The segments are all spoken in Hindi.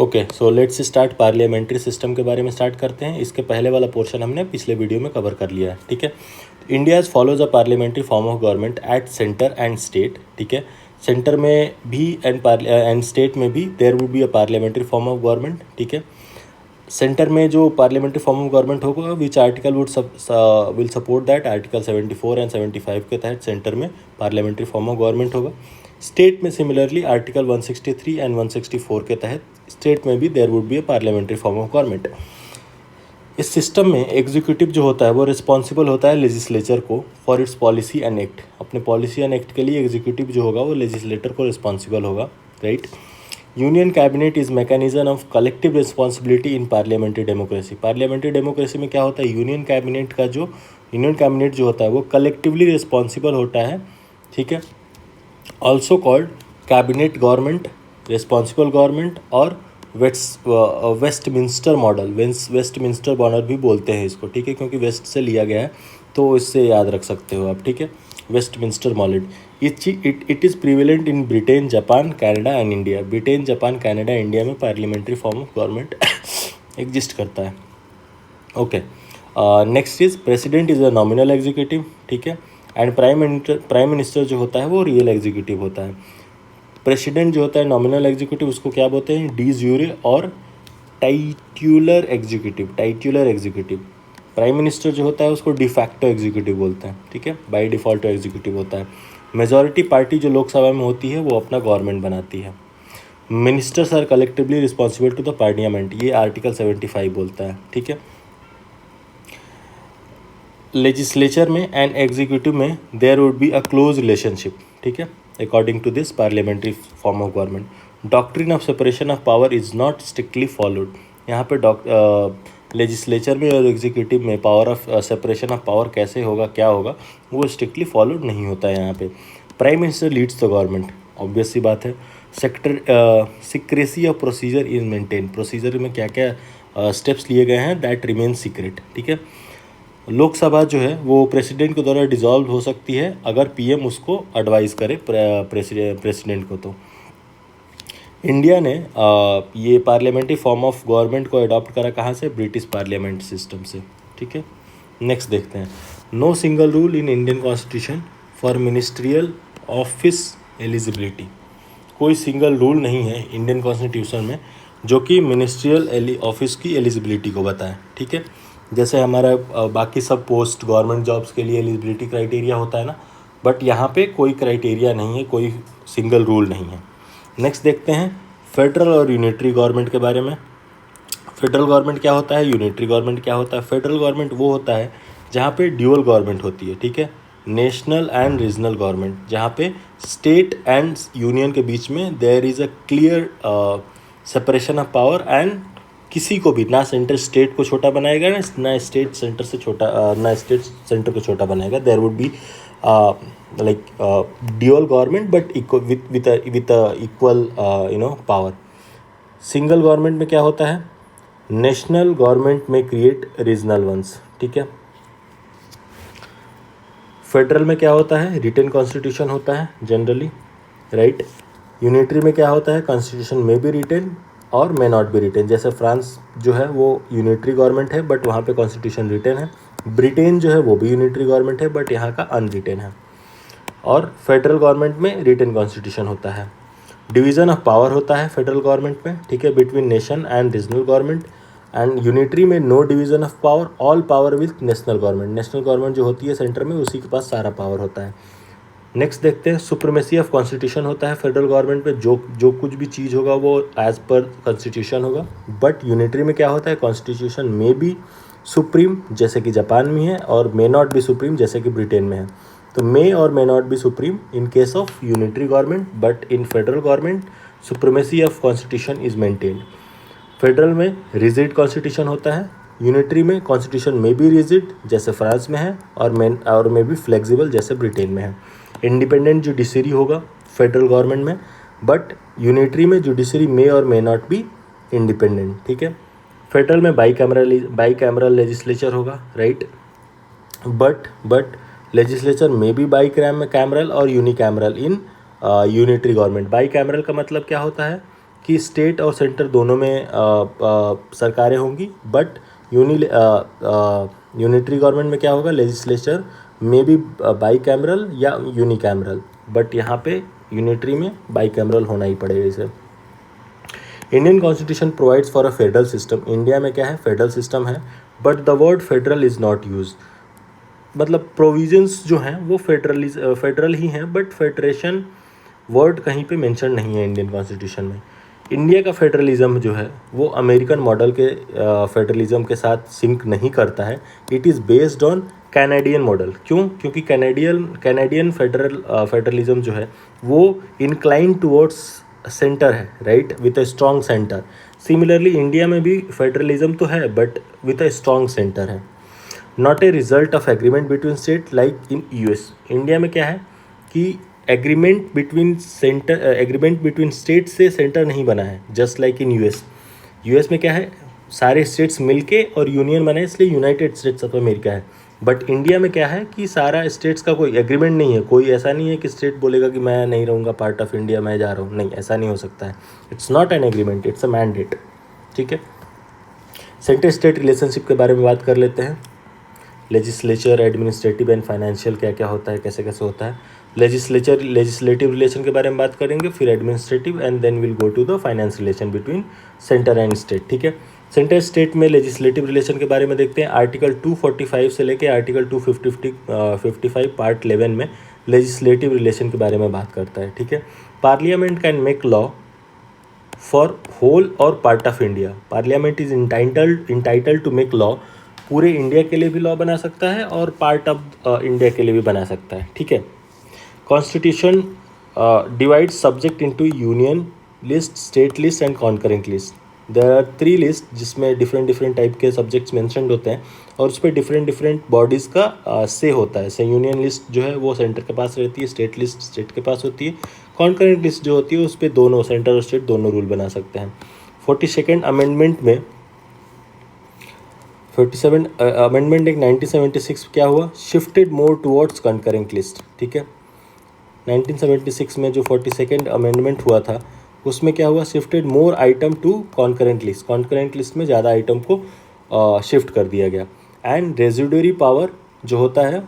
Okay, so let's start parliamentary system के बारे में स्टार्ट करते हैं। इसके पहले वाला पोर्शन हमने पिछले वीडियो में कवर कर लिया है, ठीक है। India follows a parliamentary form of government at centre and state, ठीक है। सेंटर में भी एंड स्टेट में भी there would be a parliamentary form of government, ठीक है। सेंटर में जो पार्लियामेंट्री फॉर्म ऑफ गवर्नमेंट होगा which article will support that, article 74 and 75 के तहत सेंटर में पार्लियामेंट्री फॉर्म ऑफ गवर्नमेंट होगा। स्टेट में सिमिलरली आर्टिकल 163 एंड 164 के तहत स्टेट में भी there would be a parliamentary form of government. इस सिस्टम में एग्जीक्यूटिव जो होता है वो रिस्पॉन्सिबल होता है लेजिस्लेचर को for its policy and act. अपने पॉलिसी एंड एक्ट के लिए एग्जीक्यूटिव जो होगा वो लेजिस्लेटर को रिस्पॉन्सिबल होगा, right. Union cabinet is mechanism of collective responsibility in parliamentary democracy. Parliamentary democracy में क्या होता है, यूनियन कैबिनेट जो होता है वो कलेक्टिवली रिस्पॉन्सिबल होता है, ठीक है। Also called cabinet government, responsible government और वेस्टमिंस्टर मॉडल, वेस्टमिंस्टर मॉडल भी बोलते हैं इसको, ठीक है, क्योंकि वेस्ट से लिया गया है तो इससे याद रख सकते हो आप, ठीक है। Westminster model it is prevalent in Britain, Japan, Canada and India. Britain, Japan, Canada, India में parliamentary form of government exist करता है। Okay, next is president is a nominal executive, ठीक है। एंड प्राइम मिनिस्टर जो होता है वो रियल एग्जीक्यूटिव होता है। प्रेसिडेंट जो होता है नॉमिनल एग्जीक्यूटिव, उसको क्या बोलते हैं, डी ज़्यूरे और टाइट्यूलर एग्जीक्यूटिव। प्राइम मिनिस्टर जो होता है उसको डिफैक्टो एग्जीक्यूटिव बोलते हैं, ठीक है, बाय डिफ़ॉल्ट एग्जीक्यूटिव होता है। मेजॉरिटी पार्टी जो लोकसभा में होती है वो अपना गवर्नमेंट बनाती है। Ministers are collectively responsible to the parliament, ये आर्टिकल 75 बोलता है, ठीक है। लेजिस्लेचर में एंड एग्जीक्यूटिव में there would be a close relationship, ठीक है, according to this parliamentary form of government. Doctrine of separation of power is not strictly followed. यहाँ पे लेजिस्लेचर में और एग्जीक्यूटिव में power of separation of power कैसे होगा, क्या होगा, वो स्ट्रिक्टली फॉलोड नहीं होता है यहाँ पे। Prime minister leads the government, obvious सी बात है। Secrecy of procedure is maintain, procedure में क्या क्या स्टेप्स लिए गए हैं दैट रिमेन सीक्रेट, ठीक है। लोकसभा जो है वो प्रेसिडेंट के द्वारा डिसॉल्व हो सकती है अगर पीएम उसको एडवाइस करे प्रेसिडेंट को। तो इंडिया ने ये पार्लियामेंट्री फॉर्म ऑफ गवर्नमेंट को अडॉप्ट करा कहाँ से, ब्रिटिश पार्लियामेंट सिस्टम से, ठीक है। नेक्स्ट देखते हैं, no single rule in Indian constitution for ministerial office eligibility. कोई सिंगल रूल नहीं है इंडियन कॉन्स्टिट्यूशन में जो कि मिनिस्ट्रियल ऑफिस की एलिजिबिलिटी को बताए, ठीक है। जैसे हमारा बाकी सब पोस्ट गवर्नमेंट जॉब्स के लिए एलिजिबिलिटी क्राइटेरिया होता है ना, बट यहाँ पे कोई क्राइटेरिया नहीं है, कोई सिंगल रूल नहीं है। नेक्स्ट देखते हैं फेडरल और यूनिटरी गवर्नमेंट के बारे में। फेडरल गवर्नमेंट क्या होता है, यूनिटरी गवर्नमेंट क्या होता है। फेडरल गवर्नमेंट वो होता है जहाँ पे ड्यूअल गवर्नमेंट होती है, ठीक है, नेशनल एंड रीजनल गवर्नमेंट, जहाँ पे स्टेट एंड यूनियन के बीच में there is a clear separation of power and किसी को भी ना सेंटर स्टेट को छोटा बनाएगा ना स्टेट सेंटर से छोटा ना स्टेट सेंटर को छोटा बनाएगा। There would be like dual government but with equal power. Single government में क्या होता है, नेशनल गवर्नमेंट में क्रिएट रीजनल वंस, ठीक है। फेडरल में क्या होता है, रिटन कॉन्स्टिट्यूशन होता है जनरली, राइट। यूनिटरी में क्या होता है, कॉन्स्टिट्यूशन में भी रिटन और मे नॉट बी रिटन। जैसे फ्रांस जो है वो यूनिटरी गवर्नमेंट है बट वहाँ पे कॉन्स्टिट्यूशन रिटन है। ब्रिटेन जो है वो भी यूनिटरी गवर्नमेंट है बट यहाँ का अनरिटन है। और फेडरल गवर्नमेंट में रिटन कॉन्स्टिट्यूशन होता है। डिवीज़न ऑफ पावर होता है फेडरल गवर्नमेंट में, ठीक है, between nation and regional government. And unitary में no division of power, all power with national government. National government जो होती है सेंटर में, उसी के पास सारा पावर होता है। नेक्स्ट देखते हैं, सुप्रीमेसी ऑफ कॉन्स्टिट्यूशन होता है फेडरल गवर्नमेंट में, जो कुछ भी चीज़ होगा वो एज पर कॉन्स्टिट्यूशन होगा। बट यूनिटरी में क्या होता है, कॉन्स्टिट्यूशन में भी सुप्रीम जैसे कि जापान में है और मे नॉट बी सुप्रीम जैसे कि ब्रिटेन में है। तो मे और may not be supreme in case of unitary government, but in federal government supremacy of constitution is maintained. Federal में रिजिड कॉन्स्टिट्यूशन होता है, यूनिटरी में कॉन्स्टिट्यूशन में भी रिजिड जैसे फ्रांस में है और में भी फ्लेक्सिबल जैसे ब्रिटेन में है। इंडिपेंडेंट जुडिशरी होगा फेडरल गवर्नमेंट में, बट यूनिटरी में जुडिशरी मे और मे नॉट बी इंडिपेंडेंट, ठीक है। फेडरल में बाई कैमरल लेजिस्लेचर होगा, राइट, बट लेजिस्लेचर में भी बाई कैमरल और unicameral in unitary government. By cameral का मतलब क्या होता है, कि स्टेट और सेंटर दोनों में सरकारें होंगी, बट यूनिटरी गवर्नमेंट में क्या होगा, लेजिस्लेचर मे बी बाईकैमरल या यूनिकैमरल, बट यहाँ पे यूनिटरी में बाईकैमरल होना ही पड़ेगा इसे। Indian constitution provides for a federal system. India में क्या है, फेडरल सिस्टम है, but the word federal is not use. मतलब प्रोविजंस जो हैं वो फेडरल ही हैं, बट फेडरेशन वर्ड कहीं पे मेंशन नहीं है इंडियन कॉन्स्टिट्यूशन में। इंडिया का फेडरलिज्म जो है वो अमेरिकन मॉडल के फेडरलिज्म के साथ सिंक नहीं करता है। It is based on Canadian model. क्यों? क्योंकि कैनेडियन फेडरलिज्म जो है वो इंक्लाइन टुवर्ड्स सेंटर है, right, with a strong centre. Similarly India में भी फेडरलिज्म तो है, but with a strong centre है। Not a result of agreement between state like in US. India में क्या है कि एग्रीमेंट बिटवीन स्टेट से सेंटर नहीं बना है, just like in US. US में क्या है, सारे स्टेट्स मिलके और यूनियन बना है, इसलिए यूनाइटेड स्टेट्स ऑफ अमेरिका है। बट इंडिया में क्या है कि सारा स्टेट्स का कोई एग्रीमेंट नहीं है। कोई ऐसा नहीं है कि स्टेट बोलेगा कि मैं नहीं रहूँगा पार्ट ऑफ इंडिया, मैं जा रहा हूँ, नहीं, ऐसा नहीं हो सकता है। It's not an agreement, it's a mandate. ठीक है, सेंटर स्टेट रिलेशनशिप के बारे में बात कर लेते हैं। लेजिस्लेचर, एडमिनिस्ट्रेटिव एंड फाइनेंशियल क्या क्या होता है, कैसे कैसे होता है। लेजिस्लेटिव रिलेशन के बारे में बात करेंगे, फिर administrative, and then will go to the finance relation between centre and state. ठीक है, सेंटर स्टेट में लेजिस्लेटिव रिलेशन के बारे में देखते हैं। आर्टिकल 245 से लेके आर्टिकल 255 पार्ट 11 में लेजिस्लेटिव रिलेशन के बारे में बात करता है। ठीक है, parliament can make law for whole और part of India. Parliament is entitled to make law. पूरे इंडिया के लिए भी लॉ बना सकता है और पार्ट ऑफ इंडिया के लिए भी बना सकता है। ठीक है, constitution divide subject into union list, state list and concurrent list. There are 3 list जिसमें डिफरेंट टाइप के सब्जेक्ट्स मेंशन्ड होते हैं और उस पर डिफरेंट बॉडीज़ का से होता है। से यूनियन लिस्ट जो है वो सेंटर के पास रहती है, स्टेट लिस्ट स्टेट के पास होती है, कॉन्करेंट लिस्ट जो होती है उस पर दोनों सेंटर और स्टेट दोनों रूल बना सकते हैं। 42nd अमेंडमेंट में 47 अमेंडमेंट एक 1976 क्या हुआ, shifted more towards concurrent list. ठीक है, 1976 में जो 42nd अमेंडमेंट हुआ था उसमें क्या हुआ, shifted more item to concurrent list. Concurrent list में ज़्यादा आइटम को शिफ्ट कर दिया गया। एंड रेजिडुअरी पावर जो होता है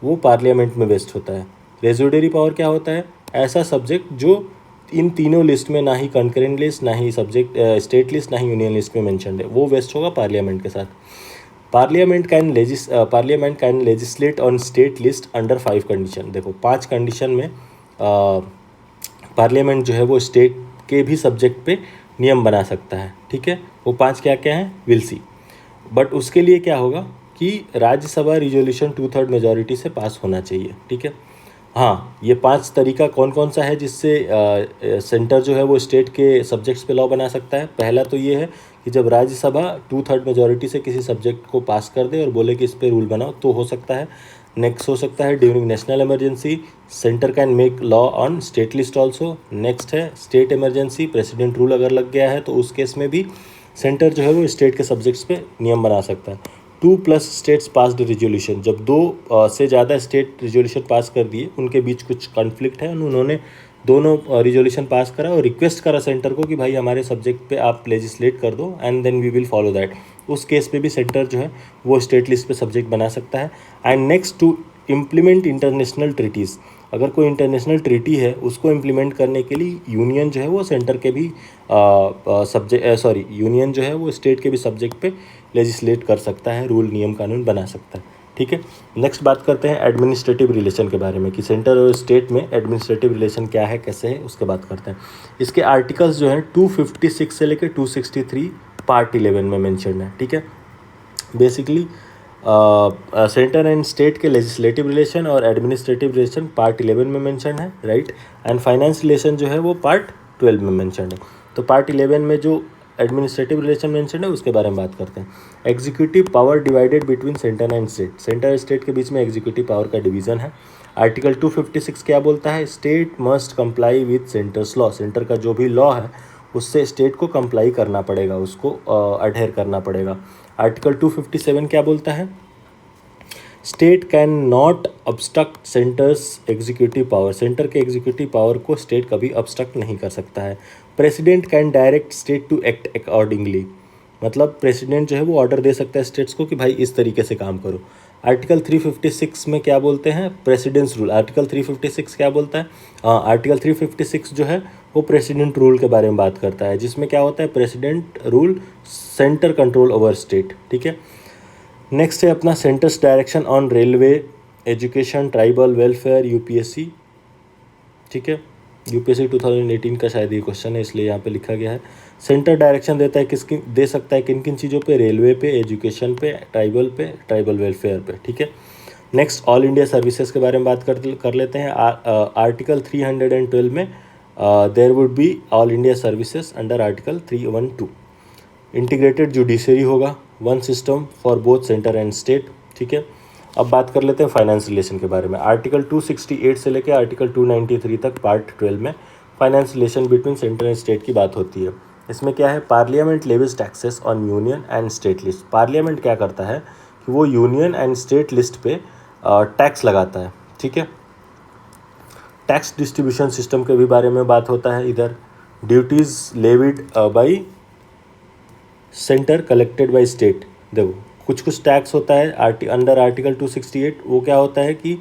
वो पार्लियामेंट में वेस्ट होता है। रेजिडुअरी पावर क्या होता है, ऐसा सब्जेक्ट जो इन तीनों लिस्ट में, ना ही कंकरेंट लिस्ट, ना ही सब्जेक्ट स्टेट लिस्ट, ना ही यूनियन लिस्ट में मेंशन्ड है, वो वेस्ट होगा पार्लियामेंट के साथ। Parliament can legislate on state list under 5 condition. देखो 5 कंडीशन में पार्लियामेंट जो है वो स्टेट के भी सब्जेक्ट पे नियम बना सकता है। ठीक है, वो 5 क्या क्या हैं, विल सी। बट उसके लिए क्या होगा कि राज्यसभा रिजोल्यूशन 2/3 मेजॉरिटी से पास होना चाहिए। ठीक है, हाँ, ये 5 तरीका कौन कौन सा है जिससे सेंटर जो है वो स्टेट के सब्जेक्ट्स पे लॉ बना सकता है। पहला तो ये है कि जब राज्यसभा 2/3 मेजॉरिटी से किसी सब्जेक्ट को पास कर दे और बोले कि इस पे रूल बनाओ तो हो सकता है। नेक्स्ट हो सकता है during national emergency, centre can make law on state list also. Next है स्टेट इमरजेंसी, प्रेसिडेंट रूल अगर लग गया है तो उस केस में भी सेंटर जो है वो स्टेट के सब्जेक्ट्स पे नियम बना सकता है। 2+ स्टेट्स पास्ड रिजोल्यूशन, जब 2 से ज़्यादा स्टेट रिजोल्यूशन पास कर दिए, उनके बीच कुछ कॉन्फ्लिक्ट है, उन्होंने दोनों रिजोल्यूशन पास करा और रिक्वेस्ट करा सेंटर को कि भाई हमारे सब्जेक्ट पे आप लेजिस्लेट कर दो and then we will follow that. उस केस पे भी सेंटर जो है वो स्टेट लिस्ट पे सब्जेक्ट बना सकता है। And next, to implement international treaties. अगर कोई इंटरनेशनल ट्रीटी है उसको इम्प्लीमेंट करने के लिए यूनियन जो है वो सेंटर के भी यूनियन जो है वो स्टेट के भी सब्जेक्ट पे लेजिस्लेट कर सकता है, रूल नियम कानून बना सकता है। ठीक है, नेक्स्ट बात करते हैं एडमिनिस्ट्रेटिव रिलेशन के बारे में कि सेंटर और स्टेट में एडमिनिस्ट्रेटिव रिलेशन क्या है, कैसे है, उसके बात करते हैं। इसके आर्टिकल्स जो हैं 256 से लेकर 263 पार्ट 11 में मेंशन है। ठीक है, बेसिकली सेंटर एंड स्टेट के लेजिस्लेटिव रिलेशन और एडमिनिस्ट्रेटिव रिलेशन पार्ट 11 में मेंशन है, राइट। एंड फाइनेंस रिलेशन जो है वो पार्ट 12 में मेंशन है। तो पार्ट 11 में जो एडमिनिस्ट्रेटिव रिलेशन मेंशन है उसके बारे में बात करते हैं। Executive power divided between centre and state. Centre और स्टेट के बीच में एग्जीक्यूटिव पावर का डिवीजन है। आर्टिकल 256 क्या बोलता है, state must comply with centres law. Centre का जो भी लॉ है उससे स्टेट को कंप्लाई करना पड़ेगा, उसको अडहेयर करना पड़ेगा। आर्टिकल 257 क्या बोलता है, state can not obstruct centre's executive power, centre के एग्जीक्यूटिव पावर को स्टेट कभी ऑब्स्ट्रक्ट नहीं कर सकता है। President can direct state to act accordingly, मतलब प्रेसिडेंट जो है वो ऑर्डर दे सकता है स्टेट्स को कि भाई इस तरीके से काम करो। आर्टिकल 356 में क्या बोलते हैं, प्रेसिडेंट्स रूल। आर्टिकल 356 क्या बोलता है, आर्टिकल 356 जो है वो प्रेसिडेंट रूल के बारे में बात करता है, जिसमें क्या होता है, president rule centre control over state, ठीक है। नेक्स्ट है अपना centres direction on railway, education, tribal welfare, UPSC, ठीक है। यूपीएससी 2018 का शायद ये क्वेश्चन है, इसलिए यहाँ पे लिखा गया है। सेंटर डायरेक्शन देता है किसकी, दे सकता है किन किन चीज़ों पे, रेलवे पे, एजुकेशन पे, ट्राइबल वेलफेयर पे, ठीक है। नेक्स्ट ऑल इंडिया सर्विसेज के बारे में बात कर लेते हैं। आर्टिकल 312 में there would be all India services under article 312। Integrated judiciary होगा, one system for both centre and state, ठीक है। अब बात कर लेते हैं फाइनेंस रिलेशन के बारे में। आर्टिकल 268 से लेकर आर्टिकल 293 तक पार्ट 12 में finance relation between centre and state की बात होती है। इसमें क्या है, parliament levies taxes on union and state list. Parliament क्या करता है कि वो यूनियन एंड स्टेट लिस्ट पे टैक्स लगाता है, ठीक है। टैक्स डिस्ट्रीब्यूशन सिस्टम के भी बारे में बात होता है इधर। Duties levied by centre collected by state. देखो कुछ टैक्स होता है अंडर आर्टिकल 268, वो क्या होता है कि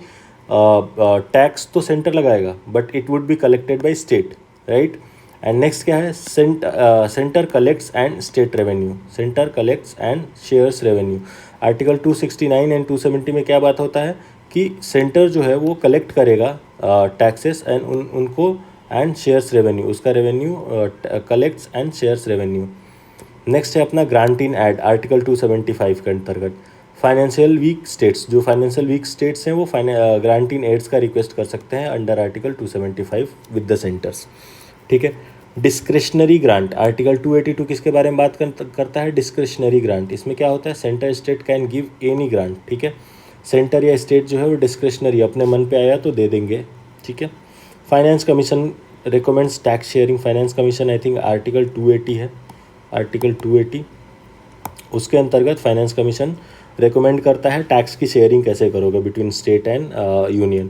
टैक्स तो सेंटर लगाएगा but it would be collected by state, right. And next क्या है, centre collects and state revenue, centre collects and shares revenue. Article 269 and 270 में क्या बात होता है कि सेंटर जो है वो कलेक्ट करेगा टैक्सेस एंड उनको एंड शेयर्स रेवेन्यू, उसका revenue collects and shares revenue. Next है अपना ग्रांट इन एड, आर्टिकल 275 के अंतर्गत फाइनेंशियल वीक स्टेट्स, जो फाइनेंशियल वीक स्टेट्स हैं वो ग्रांट इन एड्स का रिक्वेस्ट कर सकते हैं under article 275 with the centres, ठीक है। डिस्क्रिशनरी ग्रांट, आर्टिकल 282 किसके बारे में बात करता है, डिस्क्रिशनरी ग्रांट। इसमें क्या होता है, centre state can give any grant, ठीक है। सेंटर या स्टेट जो है वो डिस्क्रिशनरी, अपने मन पे आया तो दे देंगे, ठीक है। Finance commission recommends tax sharing, finance commission I think article 280 है, आर्टिकल 280 उसके अंतर्गत फाइनेंस कमीशन रेकमेंड करता है टैक्स की शेयरिंग कैसे करोगे between state and union.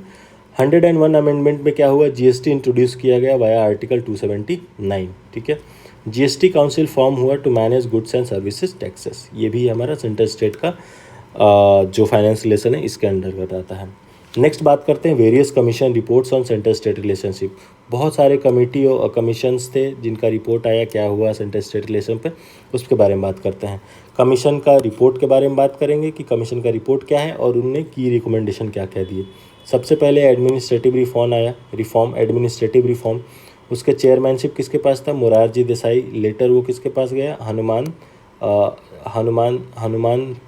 101 amendment में क्या हुआ, जीएसटी इंट्रोड्यूस किया गया वाया आर्टिकल 279, ठीक है। जीएसटी काउंसिल फॉर्म हुआ to manage goods and services taxes, ये भी हमारा सेंट्रल स्टेट का जो फाइनेंस रिलेशन है इसके अंतर्गत आता है। नेक्स्ट बात करते हैं various commission reports on centre state relationship. बहुत सारे कमेटी और कमीशंस थे जिनका रिपोर्ट आया क्या हुआ सेंटर स्टेट रिलेशन पे, उसके बारे में बात करते हैं। कमीशन का रिपोर्ट के बारे में बात करेंगे कि कमीशन का रिपोर्ट क्या है और उनने की रिकमेंडेशन क्या क्या दिए। सबसे पहले एडमिनिस्ट्रेटिव रिफॉर्म आया, एडमिनिस्ट्रेटिव रिफॉर्म। उसके चेयरमैनशिप किसके पास था, मोरारजी देसाई। लेटर वो किसके पास गया, हनुमान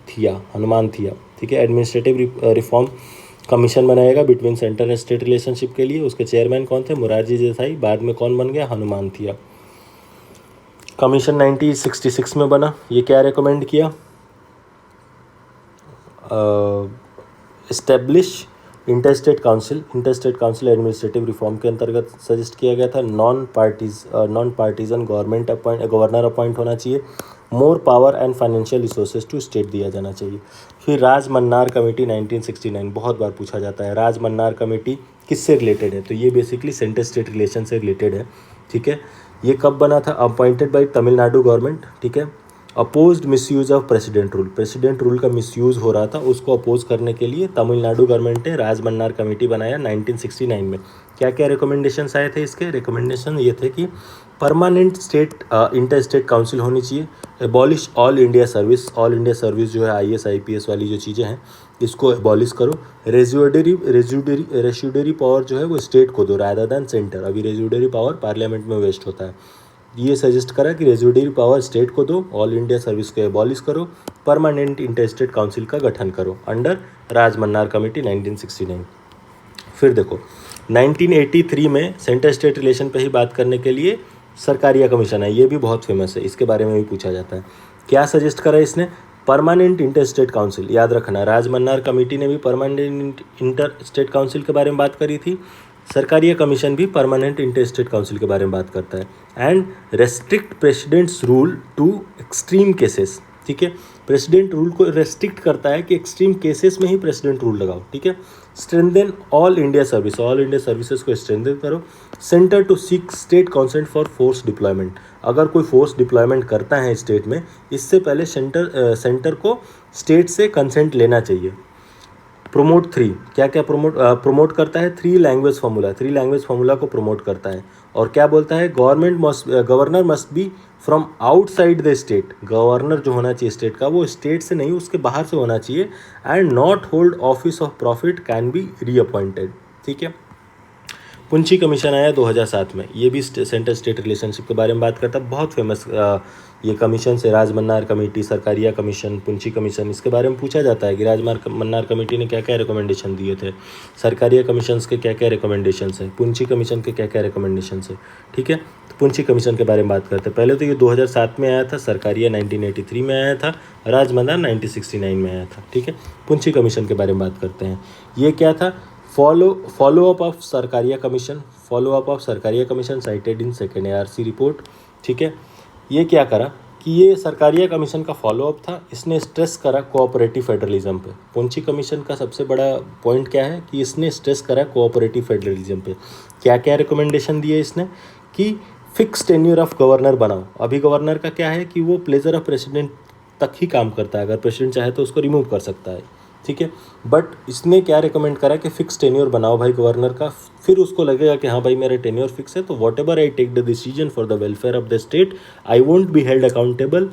थिया, ठीक है। एडमिनिस्ट्रेटिव रिफॉर्म कमीशन बनाएगा between centre and state relationship के लिए। उसके चेयरमैन कौन थे, मोरारजी देसाई। बाद में कौन बन गया, हनुमान थिया। कमीशन 1966 में बना। ये क्या रेकमेंड किया, establish interstate council administrative reform के अंतर्गत सजेस्ट किया गया था। नॉन पार्टीजन गवर्नर अपॉइंट होना चाहिए। More power and financial resources to state दिया जाना चाहिए। फिर राज-मन्नार कमेटी 1969, बहुत बार पूछा जाता है राज-मन्नार कमेटी किससे रिलेटेड है, तो ये बेसिकली सेंटर स्टेट रिलेशन से रिलेटेड है, ठीक है। ये कब बना था, अपॉइंटेड बाय तमिलनाडु गवर्नमेंट, ठीक है। Opposed misuse of president rule का मिसयूज़ हो रहा था, उसको अपोज करने के लिए तमिलनाडु गवर्नमेंट ने राज-मन्नार कमेटी बनाया 1969 में। क्या क्या रिकमेंडेशंस आए थे इसके, रिकमेंडेशन ये थे कि permanent state inter state council होनी चाहिए। एबॉलिश ऑल इंडिया सर्विस जो है IAS IPS वाली जो चीज़ें हैं इसको एबॉलिश करो। रेजिडरी पावर जो है वो स्टेट को दो रादर दैन सेंटर। अभी रेजिडरी पावर पार्लियामेंट में वेस्ट होता है, ये सजेस्ट करा कि रेजिडरी पावर स्टेट को दो, ऑल इंडिया सर्विस को एबॉलिश करो, परमानेंट इंटर स्टेट काउंसिल का गठन करो अंडर राज-मन्नार कमेटी 1969। फिर देखो 1983 में सेंटर स्टेट रिलेशन पे ही बात करने के लिए सरकारिया कमीशन है, ये भी बहुत फेमस है, इसके बारे में भी पूछा जाता है। क्या सजेस्ट करा इसने, परमानेंट इंटर स्टेट काउंसिल। याद रखना राज-मन्नार कमेटी ने भी परमानेंट इंटर स्टेट काउंसिल के बारे में बात करी थी, सरकारिया कमीशन भी परमानेंट इंटर स्टेट काउंसिल के बारे में बात करता है। And restrict president's rule to extreme cases, ठीक है। प्रेसिडेंट रूल को रेस्ट्रिक्ट करता है कि एक्सट्रीम केसेस में ही प्रेसिडेंट रूल लगाओ, ठीक है। Strengthen all India service, all India services को स्ट्रेंथन करो। Centre to seek state consent for force deployment, अगर कोई फोर्स डिप्लॉयमेंट करता है स्टेट में, इससे पहले सेंटर को स्टेट से कंसेंट लेना चाहिए। प्रोमोट 3, क्या क्या प्रोमोट करता है? 3 लैंग्वेज फार्मूला, 3 लैंग्वेज फार्मूला को प्रमोट करता है। और क्या बोलता है? Governor must be from outside the state, governor जो होना चाहिए स्टेट का वो स्टेट से नहीं उसके बाहर से होना चाहिए। And not hold office of profit, can be reappointed, ठीक है। पुंछी कमीशन आया 2007 में, ये भी सेंटर स्टेट रिलेशनशिप के बारे में बात करता है, बहुत फेमस ये कमीशन से। Rajamannar committee, Sarkaria commission, Punchhi commission, इसके बारे में पूछा जाता है कि राजमन्नार कमेटी ने क्या क्या रिकमेंडेशन दिए थे, सरकारिया कमीशन के क्या क्या रिकमेंडेशन है, पुंछी कमीशन के क्या क्या रिकमेंडेशन है, ठीक है। तो पुंछी कमीशन के बारे में बात करते हैं। पहले तो ये 2007 में आया था, सरकारिया 1983 में आया था, राजमन्नार 1969 में आया था, ठीक है। पुंछी कमीशन के बारे में बात करते हैं। ये क्या था? Follow up of Sarkaria commission cited in second ARC report, ठीक है। ये क्या करा कि ये सरकारिया कमीशन का फॉलोअप था, इसने स्ट्रेस करा कोऑपरेटिव फेडरलिज्म पे। पुंछी कमीशन का सबसे बड़ा पॉइंट क्या है कि इसने स्ट्रेस करा कोऑपरेटिव फेडरलिज्म पे। क्या क्या रिकमेंडेशन दिए इसने कि फिक्स टेन्योर ऑफ गवर्नर बनाओ। अभी गवर्नर का क्या है कि वो प्लेजर ऑफ प्रेसिडेंट तक ही काम करता है, अगर प्रेसिडेंट चाहे तो उसको रिमूव कर सकता है, ठीक है। बट इसने क्या रिकमेंड करा कि फिक्स टेन्योर बनाओ भाई गवर्नर का, फिर उसको लगेगा कि हाँ भाई मेरा टेन्योर फिक्स है, तो whatever I take the decision for the welfare of the state, I won't be held accountable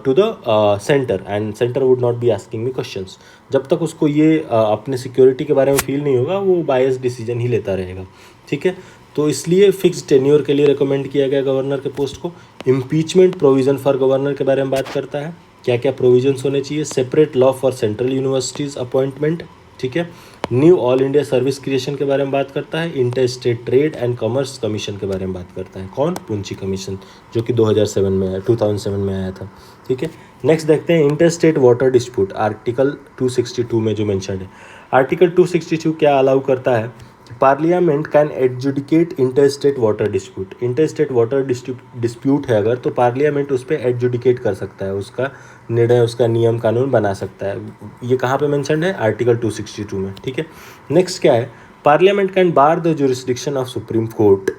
to the centre, and centre would not be asking me questions. जब तक उसको ये अपने सिक्योरिटी के बारे में फील नहीं होगा, वो बायस डिसीजन ही लेता रहेगा, ठीक है। तो इसलिए फिक्स टेन्योर के लिए रिकमेंड किया गया गवर्नर के पोस्ट को। इम्पीचमेंट प्रोविज़न फॉर गवर्नर के बारे में बात करता है, क्या क्या प्रोविजंस होने चाहिए। Separate law for central universities appointment, ठीक है। Knew all India service creation के बारे में बात करता है। Inter state trade and commerce commission के बारे में बात करता है। कौन? पुंछी कमीशन, जो कि 2007 में आया था, ठीक है। नेक्स्ट देखते हैं inter state water dispute, article 262 में जो मेंशन है। आर्टिकल 262 क्या अलाउ करता है? Parliament can adjudicate inter state water dispute. Inter state water dispute है अगर, तो पार्लियामेंट उस पर एडजुडिकेट कर सकता है, उसका निर्णय, उसका नियम कानून बना सकता है। ये कहाँ पे मेंशन्ड है? आर्टिकल 262 में, ठीक है। नेक्स्ट क्या है? Parliament can bar the jurisdiction of supreme court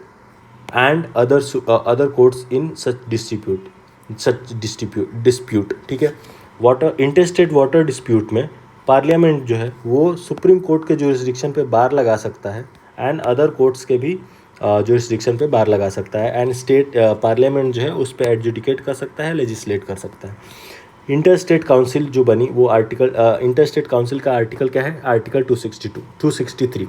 and other courts in such dispute, ठीक है। Water enter state water dispute में पार्लियामेंट जो है वो सुप्रीम कोर्ट के जुरिस्डिक्शन पे बार लगा सकता है, एंड अदर कोर्ट्स के भी जुरिस्डिक्शन पे बार लगा सकता है, एंड स्टेट पार्लियामेंट जो है उस पर एडजुडिकेट कर सकता है, लेजिस्लेट कर सकता है। इंटर स्टेट काउंसिल जो बनी वो इंटर स्टेट काउंसिल का आर्टिकल क्या है? आर्टिकल 263।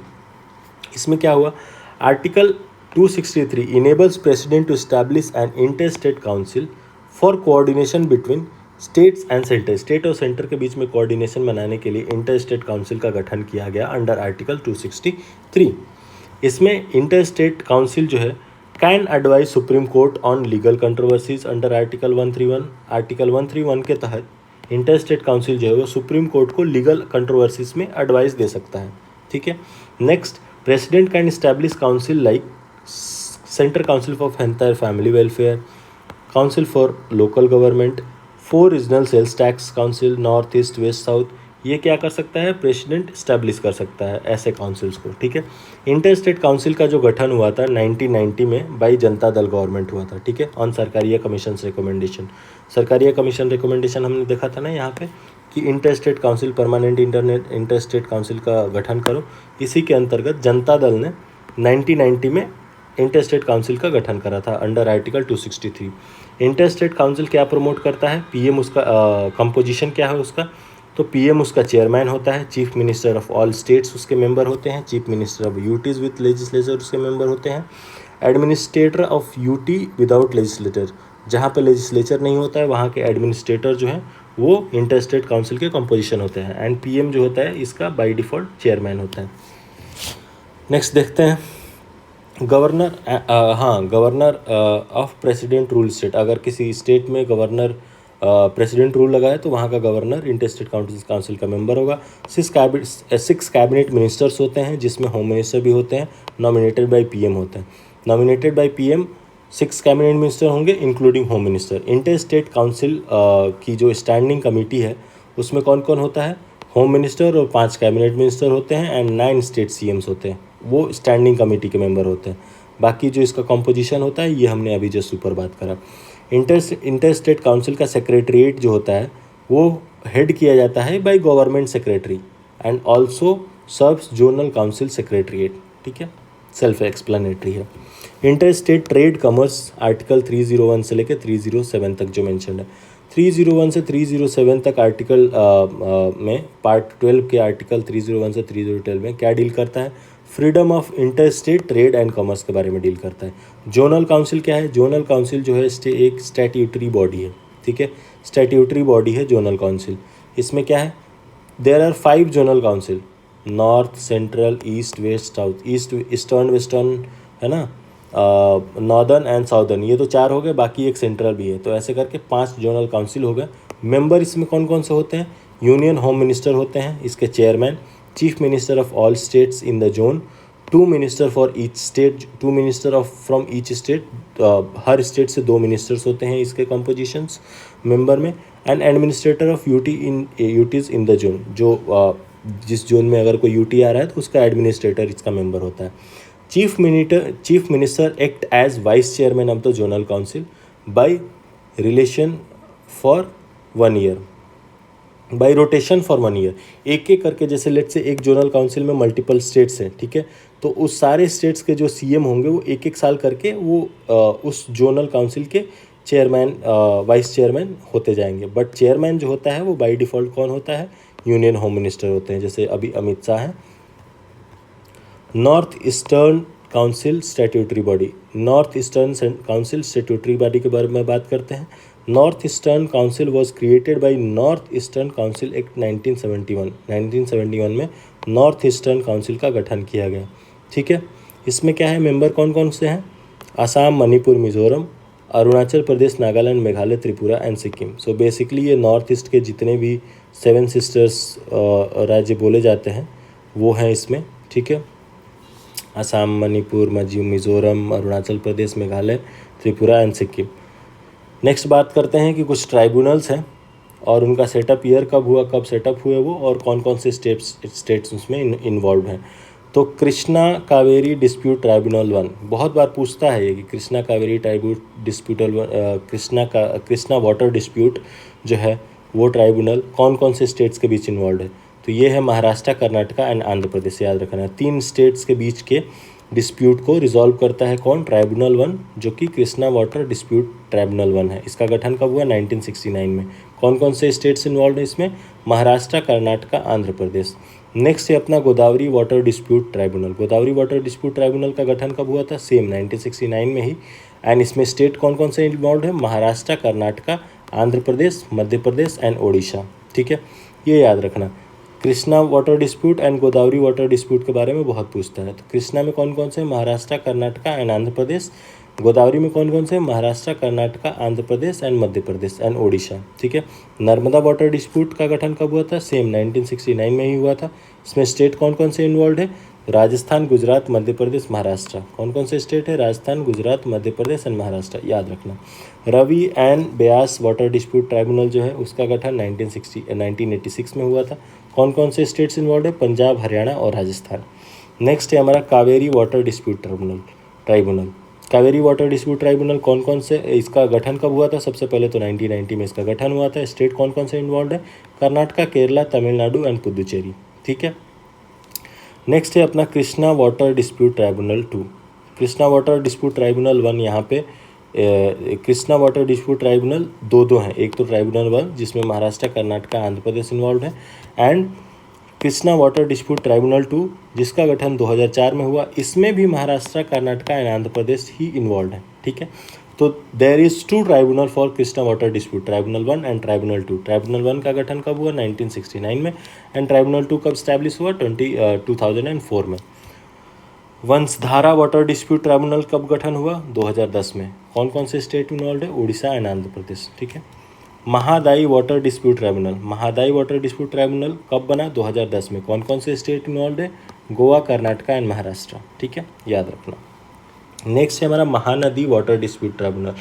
इसमें क्या हुआ? Article 263 enables president to establish an inter state council for coordination between states and centre. State और सेंटर के बीच में कोऑर्डिनेशन बनाने के लिए इंटर स्टेट काउंसिल का गठन किया गया अंडर आर्टिकल 263। इसमें इंटर स्टेट काउंसिल जो है can advise supreme court on legal controversies under article 131। Article 131 के तहत इंटर स्टेट काउंसिल जो है वो सुप्रीम कोर्ट को लीगल कंट्रोवर्सीज में एडवाइस दे सकता है, ठीक है। Next, president can establish council like centre council for health and family welfare, council for local government, 4 regional sales tax council, north east west south. ये क्या कर सकता है? प्रेसिडेंट इस्टेब्लिश कर सकता है ऐसे काउंसिल्स को, ठीक है। इंटर स्टेट काउंसिल का जो गठन हुआ था 1990 में बाई जनता दल गवर्नमेंट हुआ था, ठीक है, on Sarkaria commission recommendation. Sarkaria commission recommendation हमने देखा था ना यहाँ पे कि inter state council, permanent inter state council का गठन करो। इसी के अंतर्गत जनता दल ने 1990 में इंटर स्टेट काउंसिल का गठन करा था under article 263। Inter state council क्या प्रमोट करता है? पीएम उसका कंपोजिशन क्या है उसका? तो पीएम उसका चेयरमैन होता है, chief minister of all states उसके मेंबर होते हैं, chief minister of UTs with legislature उसके मेंबर होते हैं, administrator of UT without legislator, जहाँ पे लेजिस्लेचर नहीं होता है वहाँ के एडमिनिस्ट्रेटर जो हैं वो इंटर स्टेट काउंसिल के कंपोजिशन होते हैं, एंड पीएम जो होता है इसका बाय डिफ़ॉल्ट चेयरमैन होता है। नेक्स्ट देखते हैं governor of president rule state. अगर किसी स्टेट में गवर्नर प्रेसिडेंट रूल लगाए तो वहाँ का गवर्नर इंटर स्टेट काउंसिल का मेंबर होगा। 6 कैबिनेट मिनिस्टर्स होते हैं जिसमें होम मिनिस्टर भी होते हैं, नॉमिनेटेड बाय पीएम होते हैं। Nominated by PM 6 cabinet minister होंगे including home minister. Inter state council की जो स्टैंडिंग कमेटी है उसमें कौन कौन होता है, होम मिनिस्टर और 5 कैबिनेट मिनिस्टर होते हैं एंड 9 स्टेट सीएम्स होते हैं, वो स्टैंडिंग कमेटी के मेंबर होते हैं। बाकी जो इसका कॉम्पोजिशन होता है ये हमने अभी जस्ट ऊपर बात करा। इंटर स्टेट काउंसिल का सेक्रेटरीट जो होता है वो हेड किया जाता है by government secretary and also serves zonal council secretariat, ठीक है, सेल्फ एक्सप्लेनेटरी है। Inter state trade commerce article 301 से लेकर 307 तक जो मेंशन है, 301 से 307 तक आर्टिकल में पार्ट 12 के आर्टिकल 301 से 312 में क्या डील करता है, freedom of inter state trade and commerce के बारे में डील करता है। जोनल काउंसिल क्या है, जोनल काउंसिल जो है एक स्टैट्यूटरी बॉडी है, ठीक है, स्टैट्यूटरी बॉडी है जोनल काउंसिल। इसमें क्या है, there are 5 zonal council, north, central, east, west, south, east, eastern, western, है ना, नॉर्दर्न एंड साउदर्न, ये तो 4 हो गए, बाकी एक सेंट्रल भी है, तो ऐसे करके 5 जोनल काउंसिल हो गए। मेंबर इसमें कौन कौन से होते हैं, यूनियन होम मिनिस्टर होते हैं इसके chairman, chief minister of all states in the zone, 2 minister for each state, 2 minister of from each state, her state से 2 मिनिस्टर्स होते हैं इसके कंपोजिशंस मेंबर में, and administrator of UTs in the zone, जो जिस जोन में अगर कोई यूटी आ रहा है तो उसका एडमिनिस्ट्रेटर इसका मेंबर होता है। Chief minister act as vice chairman of the zonal council by relation for 1 year, by rotation for 1 year, एक एक करके, जैसे लेट से एक जोनल काउंसिल में मल्टीपल स्टेट्स हैं, ठीक है, तो उस सारे स्टेट्स के जो सीएम होंगे वो एक एक साल करके वो उस जोनल काउंसिल के चेयरमैन, वाइस चेयरमैन होते जाएंगे। बट चेयरमैन जो होता है वो बाय डिफ़ॉल्ट कौन होता है, यूनियन होम मिनिस्टर होते हैं, जैसे अभी अमित शाह हैं। North eastern council statutory body, north eastern council statutory body के बारे में बात करते हैं। North eastern council was created by north eastern council act 1971 में नॉर्थ ईस्टर्न काउंसिल का गठन किया गया, ठीक है। इसमें क्या है, मेंबर कौन कौन से हैं, Assam, Manipur, Mizoram, Arunachal Pradesh, Nagaland, Meghalaya, Tripura and Sikkim. So basically ये नॉर्थ ईस्ट के जितने भी 7 सिस्टर्स राज्य बोले जाते हैं वो हैं इसमें, ठीक है, असम, मणिपुर, मिजोरम, अरुणाचल प्रदेश, मेघालय, त्रिपुरा एंड सिक्किम। नेक्स्ट बात करते हैं कि कुछ ट्राइब्यूनल्स हैं और उनका सेटअप ईयर कब हुआ, कब सेटअप हुए वो, और कौन कौन से स्टेट्स उसमें इन्वॉल्व हैं। तो कृष्णा कावेरी डिस्प्यूट ट्राइब्यूनल 1 बहुत बार पूछता है ये कि कृष्णा कावेरी कृष्णा वाटर डिस्प्यूट जो है वो ट्राइब्यूनल कौन कौन से स्टेट्स के बीच इन्वॉल्व है, तो ये है महाराष्ट्र, कर्नाटका एंड आंध्र प्रदेश, याद रखना है। 3 स्टेट्स के बीच के डिस्प्यूट को रिजॉल्व करता है कौन, ट्राइब्यूनल 1, जो कि कृष्णा वाटर डिस्प्यूट ट्राइब्यूनल 1 है। इसका गठन कब हुआ, 1969 में। कौन कौन से स्टेट्स इन्वॉल्व है इसमें, महाराष्ट्र, कर्नाटका, आंध्र प्रदेश। नेक्स्ट है अपना Godavari water dispute tribunal. Godavari water dispute tribunal का गठन कब हुआ था, सेम 1969 में ही। एंड इसमें स्टेट कौन कौन से इन्वॉल्व है, महाराष्ट्र, कर्नाटका, आंध्र प्रदेश, मध्य प्रदेश एंड ओडिशा, ठीक है, ये याद रखना। Krishna water dispute and Godavari water dispute के बारे में बहुत पूछता है। तो कृष्णा में कौन कौन से, महाराष्ट्र, कर्नाटका एंड आंध्र प्रदेश। गोदावरी में कौन कौन से, महाराष्ट्र, कर्नाटका, आंध्र प्रदेश एंड मध्य प्रदेश एंड ओडिशा, ठीक है। नर्मदा वाटर डिस्प्यूट का गठन कब हुआ था, सेम 1969 में ही हुआ था। इसमें स्टेट कौन कौन से इन्वॉल्व है, राजस्थान, गुजरात, मध्य प्रदेश, महाराष्ट्र। कौन कौन से स्टेट है, राजस्थान, गुजरात, मध्य प्रदेश एंड महाराष्ट्र, याद रखना। Ravi and Beas water dispute tribunal जो है उसका गठन 1986 में हुआ था। कौन कौन से स्टेट्स इन्वॉल्व है, पंजाब, हरियाणा और राजस्थान। नेक्स्ट है हमारा Kaveri water dispute tribunal. Kaveri water dispute tribunal कौन कौन से, इसका गठन कब हुआ था, सबसे पहले तो 1990 में इसका गठन हुआ था। स्टेट कौन कौन से इन्वॉल्व है, कर्नाटका, केरला, तमिलनाडु एंड पुदुचेरी, ठीक है। नेक्स्ट है अपना Krishna water dispute tribunal 2। Krishna water dispute tribunal 1 यहाँ पे कृष्णा वाटर डिस्प्यूट ट्राइब्यूनल दो हैं, एक तो ट्राइब्यूनल 1 जिसमें महाराष्ट्र, कर्नाटका, आंध्र प्रदेश इन्वॉल्व है, and Krishna water dispute tribunal 2 जिसका गठन 2004 में हुआ। इसमें भी महाराष्ट्र, कर्नाटका एंड आंध्र प्रदेश ही इन्वॉल्व है, ठीक है। तो there is 2 tribunal for Krishna water dispute, tribunal 1 and tribunal 2। Tribunal 1 का गठन कब हुआ, 1969 में, एंड ट्राइब्यूनल 2 कब स्टैब्लिश हुआ, 2004 में। वंशधारा वाटर डिस्प्यूट ट्राइब्यूनल कब गठन हुआ, 2010 में। कौन कौन से स्टेट इन्वॉल्व है, उड़ीसा एंड आंध्र प्रदेश, ठीक है। Mahadayi water dispute tribunal, Mahadayi water dispute tribunal कब बना, 2010 में। कौन कौन से स्टेट इन्वॉल्व है, गोवा, कर्नाटका एंड महाराष्ट्र, ठीक है, याद रखना। नेक्स्ट है हमारा Mahanadi water dispute tribunal.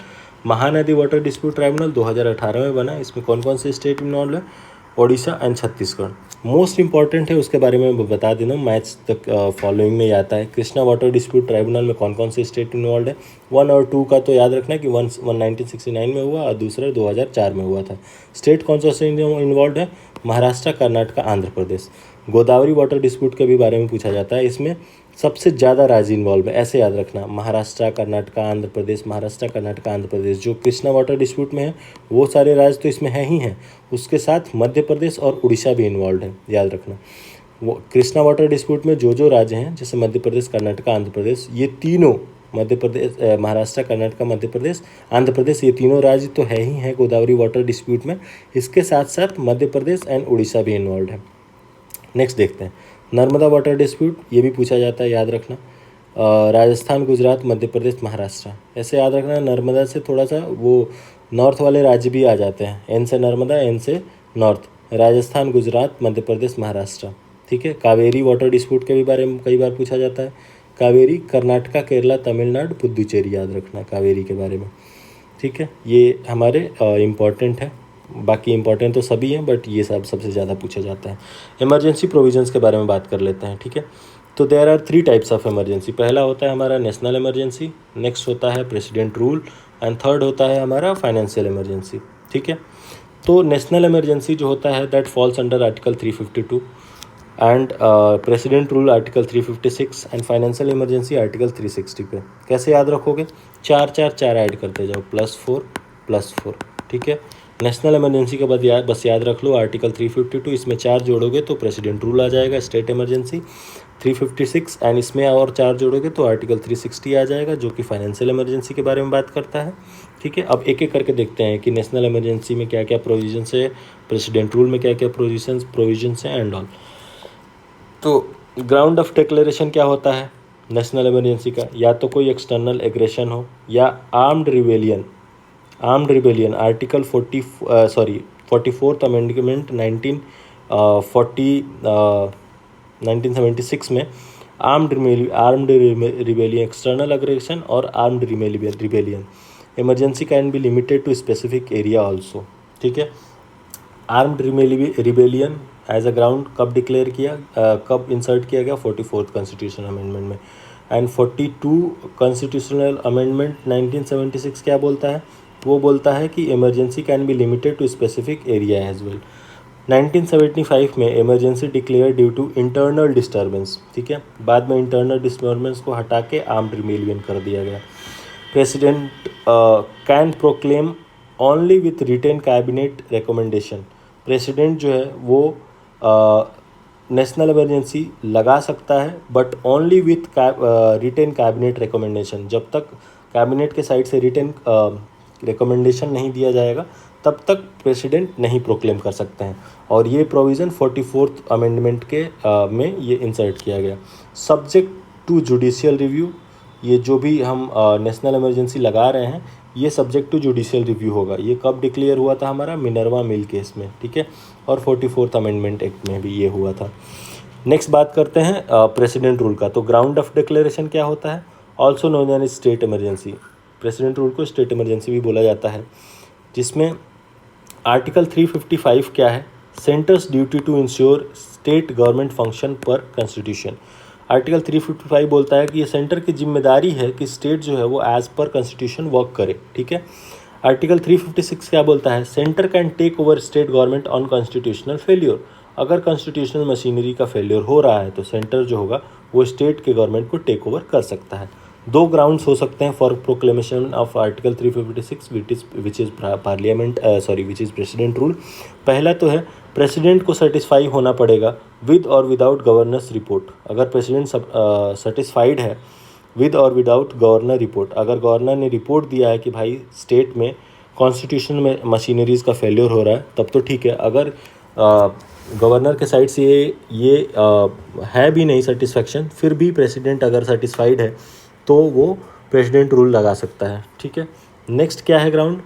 Mahanadi water dispute tribunal 2018 में बना। इसमें कौन कौन से स्टेट इन्वॉल्व है? Odisha and Chhattisgarh. Most important है, उसके बारे में बता देना, मैच तक फॉलोइंग में आता है। कृष्णा वाटर डिस्प्यूट ट्राइब्यूनल में कौन कौन से स्टेट इन्वॉल्व है? 1 और 2 का तो याद रखना कि 1969 में हुआ और दूसरा 2004 में हुआ था। स्टेट कौन सा इन्वॉल्व है? महाराष्ट्र, कर्नाटक, आंध्र प्रदेश। गोदावरी वाटर डिस्प्यूट के भी बारे में पूछा जाता है। इसमें सबसे ज़्यादा राज्य इन्वॉल्व है, ऐसे याद रखना, महाराष्ट्र, कर्नाटक, आंध्र प्रदेश, महाराष्ट्र, कर्नाटक, आंध्र प्रदेश। जो कृष्णा वाटर डिस्प्यूट में है वो सारे राज्य तो इसमें है ही हैं, उसके साथ मध्य प्रदेश और उड़ीसा भी इन्वॉल्व है, याद रखना। वो कृष्णा वाटर डिस्प्यूट में जो राज्य हैं, जैसे मध्य प्रदेश, कर्नाटक, आंध्र प्रदेश, ये तीनों, मध्य प्रदेश, महाराष्ट्र, कर्नाटक, मध्य प्रदेश, आंध्र प्रदेश, ये तीनों राज्य तो है ही हैं गोदावरी वाटर डिस्प्यूट में। इसके साथ साथ मध्य प्रदेश एंड उड़ीसा भी इन्वॉल्व है। नेक्स्ट देखते हैं नर्मदा वाटर डिस्प्यूट, ये भी पूछा जाता है, याद रखना। राजस्थान, गुजरात, मध्य प्रदेश, महाराष्ट्र, ऐसे याद रखना। नर्मदा से थोड़ा सा वो नॉर्थ वाले राज्य भी आ जाते हैं, एन से नर्मदा, एन से नॉर्थ, राजस्थान, गुजरात, मध्य प्रदेश, महाराष्ट्र, ठीक है। कावेरी वाटर डिस्प्यूट के भी बारे में कई बार पूछा जाता है। कावेरी कर्नाटका, केरला, तमिलनाडु, पुदुचेरी, याद रखना कावेरी के बारे में, ठीक है। ये हमारे इम्पॉर्टेंट है, बाकी इंपॉर्टेंट तो सभी हैं बट ये सब सबसे ज़्यादा पूछा जाता है। इमरजेंसी प्रोविजंस के बारे में बात कर लेते हैं, ठीक है। तो there are 3 types of emergency. पहला होता है हमारा नेशनल इमरजेंसी, नेक्स्ट होता है प्रेसिडेंट रूल एंड थर्ड होता है हमारा फाइनेंशियल इमरजेंसी, ठीक है। तो नेशनल इमरजेंसी जो होता है that falls under article 352 and president rule article 356 and financial emergency article 360 पे। कैसे याद रखोगे? 4 4 4 ऐड करते जाओ, +4, ठीक है। नेशनल इमरजेंसी के बाद बस याद रख लो आर्टिकल 352, इसमें 4 जोड़ोगे तो प्रेसिडेंट रूल आ जाएगा, स्टेट इमरजेंसी 356 एंड इसमें और 4 जोड़ोगे तो आर्टिकल 360 आ जाएगा, जो कि फाइनेंशियल इमरजेंसी के बारे में बात करता है, ठीक है। अब एक एक करके देखते हैं कि नेशनल इमरजेंसी में क्या क्या प्रोविजंस है, प्रेसिडेंट रूल में क्या क्या प्रोविजंस हैं एंड ऑल। तो ग्राउंड ऑफ डिक्लेरेशन क्या होता है नेशनल इमरजेंसी का? या तो कोई एक्सटर्नल एग्रेशन हो या armed rebellion article 44th amendment 1976 में आर्म्ड रिबेलियन, एक्सटर्नल अग्रेशन और armed rebellion. Emergency can be limited to specific area also, ठीक है। Armed rebellion as a ground कब डिक्लेयर किया, कब इंसर्ट किया गया? 44th कॉन्स्टिट्यूशन अमेंडमेंट में। एंड 42 कॉन्स्टिट्यूशनल अमेंडमेंट 1976 क्या बोलता है? वो बोलता है कि emergency can be limited to specific area as well. 1975 में emergency declare due to internal disturbance, ठीक है। बाद में इंटरनल डिस्टर्बेंस को हटा के आर्म्ड रिबेलियन कर दिया गया। President can proclaim only with written cabinet recommendation. President जो है वो नेशनल इमरजेंसी लगा सकता है but only with written cabinet recommendation. जब तक कैबिनेट के साइड से रिटेन रिकमेंडेशन नहीं दिया जाएगा तब तक प्रेसिडेंट नहीं प्रोक्लेम कर सकते हैं, और ये प्रोविज़न 44th अमेंडमेंट के में ये इंसर्ट किया गया। सब्जेक्ट टू जुडिशियल रिव्यू, ये जो भी हम नेशनल इमरजेंसी लगा रहे हैं ये सब्जेक्ट टू जुडिशियल रिव्यू होगा। ये कब डिक्लेयर हुआ था? हमारा मिनर्वा मिल केस में, ठीक है, और 44th अमेंडमेंट एक्ट में भी ये हुआ था। नेक्स्ट बात करते हैं प्रेसिडेंट रूल का। तो ग्राउंड ऑफ डिक्लेरेशन क्या होता है? Also known as state emergency. President rule को स्टेट इमरजेंसी भी बोला जाता है, जिसमें आर्टिकल 355 क्या है? Centre's duty to ensure state government function per constitution. Article 355 बोलता है कि ये सेंटर की जिम्मेदारी है कि स्टेट जो है वो एज पर कॉन्स्टिट्यूशन वर्क करे, ठीक है। आर्टिकल 356 क्या बोलता है? Centre can take over state government on constitutional failure. अगर कॉन्स्टिट्यूशनल मशीनरी का फेल्योर हो रहा है तो सेंटर जो होगा वो स्टेट के गवर्नमेंट को टेक ओवर कर सकता है। 2 ग्राउंड्स हो सकते हैं for proclamation of article 356 which is president rule. पहला तो है प्रेसिडेंट को सेटिस्फाई होना पड़ेगा विद और विदाउट गवर्नर्स रिपोर्ट। अगर प्रेसिडेंट सेटिस्फाइड है विद और विदाउट गवर्नर रिपोर्ट, अगर गवर्नर ने रिपोर्ट दिया है कि भाई स्टेट में कॉन्स्टिट्यूशन में मशीनरीज़ का फेल्योर हो रहा है तब तो ठीक है। अगर गवर्नर के साइड से ये है भी नहीं सेटिस्फैक्शन, फिर भी प्रेसिडेंट अगर सेटिस्फाइड है तो वो प्रेसिडेंट रूल लगा सकता है, ठीक है। नेक्स्ट क्या है ground?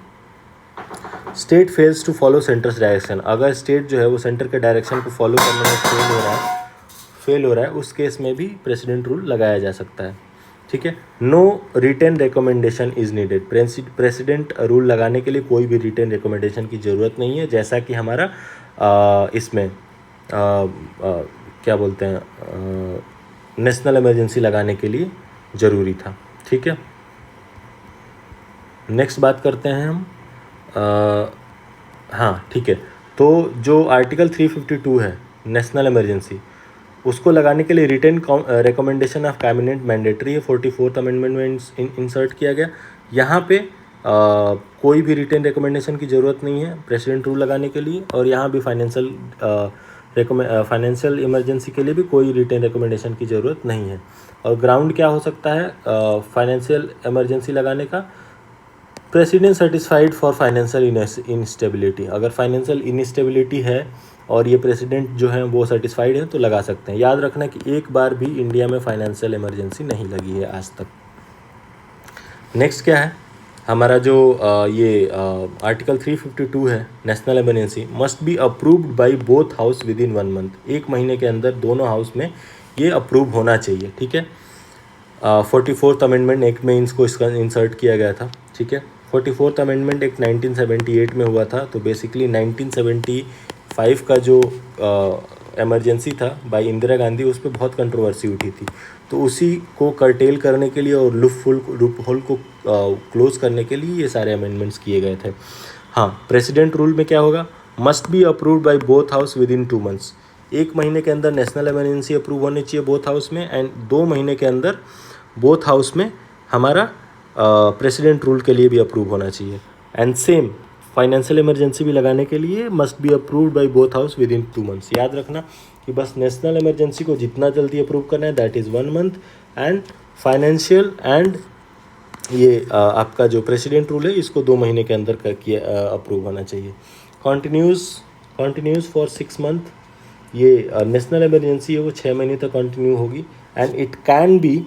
State fails to follow centre's direction. अगर स्टेट जो है वो सेंटर के डायरेक्शन को फॉलो करने में फेल हो रहा है उस केस में भी प्रेसिडेंट रूल लगाया जा सकता है। ठीक है। No written recommendation is needed, president rule लगाने के लिए कोई भी रिटेन रिकमेंडेशन की ज़रूरत नहीं है, जैसा कि हमारा इसमें क्या बोलते हैं नेशनल इमरजेंसी लगाने के लिए ज़रूरी था। ठीक है, नेक्स्ट बात करते हैं हम हाँ ठीक है। तो जो आर्टिकल 352 है नेशनल इमरजेंसी, उसको लगाने के लिए written recommendation of cabinet mandatory है, 44th अमेंडमेंट में इंसर्ट किया गया। यहाँ पे कोई भी रिटेन रिकमेंडेशन की ज़रूरत नहीं है प्रेसिडेंट रूल लगाने के लिए, और यहाँ भी फाइनेंशियल इमरजेंसी के लिए भी कोई रिटेन रिकमेंडेशन की ज़रूरत नहीं है। और ग्राउंड क्या हो सकता है फाइनेंशियल इमरजेंसी लगाने का? प्रेसिडेंट सर्टिस्फाइड फॉर फाइनेंशियल इनस्टेबिलिटी, अगर फाइनेंशियल इनस्टेबिलिटी है और ये प्रेसिडेंट जो है वो सर्टिस्फाइड है तो लगा सकते हैं। याद रखना कि एक बार भी इंडिया में फाइनेंशियल इमरजेंसी नहीं लगी है आज तक। नेक्स्ट क्या है हमारा जो ये आर्टिकल 352 है national emergency, must be approved by both house with in 1 month, 1 महीने के अंदर दोनों हाउस में ये अप्रूव होना चाहिए। ठीक है, 44th अमेंडमेंट एक्ट में इसको इंसर्ट किया गया था। ठीक है, 44th अमेंडमेंट एक्ट 1978 में हुआ था, तो बेसिकली 1975 का जो इमरजेंसी था बाय इंदिरा गांधी, उस पर बहुत कंट्रोवर्सी उठी थी, तो उसी को कर्टेल करने के लिए और लूप होल को क्लोज करने के लिए ये सारे अमेंडमेंट्स किए गए थे। हाँ, प्रेसिडेंट रूल में क्या होगा? Must be approved by both house with in 2 months, 1 महीने के अंदर नेशनल इमरजेंसी अप्रूव होनी चाहिए बोथ हाउस में, एंड 2 महीने के अंदर बोथ हाउस में हमारा प्रेसिडेंट रूल के लिए भी अप्रूव होना चाहिए। एंड सेम फाइनेंशियल इमरजेंसी भी लगाने के लिए must be approved by both house with in 2 months. याद रखना कि बस नेशनल इमरजेंसी को जितना जल्दी अप्रूव करना है that is 1 month, and financial and ये आपका जो प्रेसिडेंट रूल है इसको 2 महीने के अंदर अप्रूव होना चाहिए। कॉन्टिन्यूस फॉर 6 मंथ, ये नेशनल इमरजेंसी है वो 6 महीने तक कंटिन्यू होगी, and it can be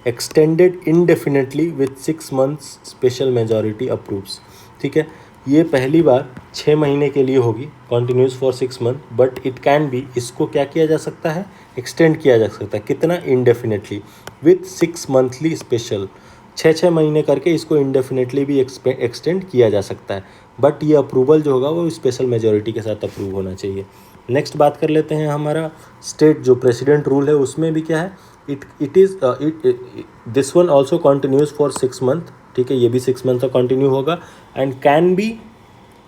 extended indefinitely with 6 months special majority approves. ठीक है, ये पहली बार 6 महीने के लिए होगी continuous for 6 month, but it can be, इसको क्या किया जा सकता है? एक्सटेंड किया जा सकता है। कितना? इनडेफिनेटली विथ 6 मंथली स्पेशल, 6 महीने करके इसको इंडेफिनेटली भी एक्सटेंड किया जा सकता है, बट ये अप्रूवल जो होगा वो स्पेशल मेजॉरिटी के साथ अप्रूव होना चाहिए। नेक्स्ट बात कर लेते हैं हमारा स्टेट जो प्रेसिडेंट रूल है उसमें भी क्या है, this one also continues for 6 month. ठीक है, ये भी 6 मंथ तक कंटिन्यू होगा, and can be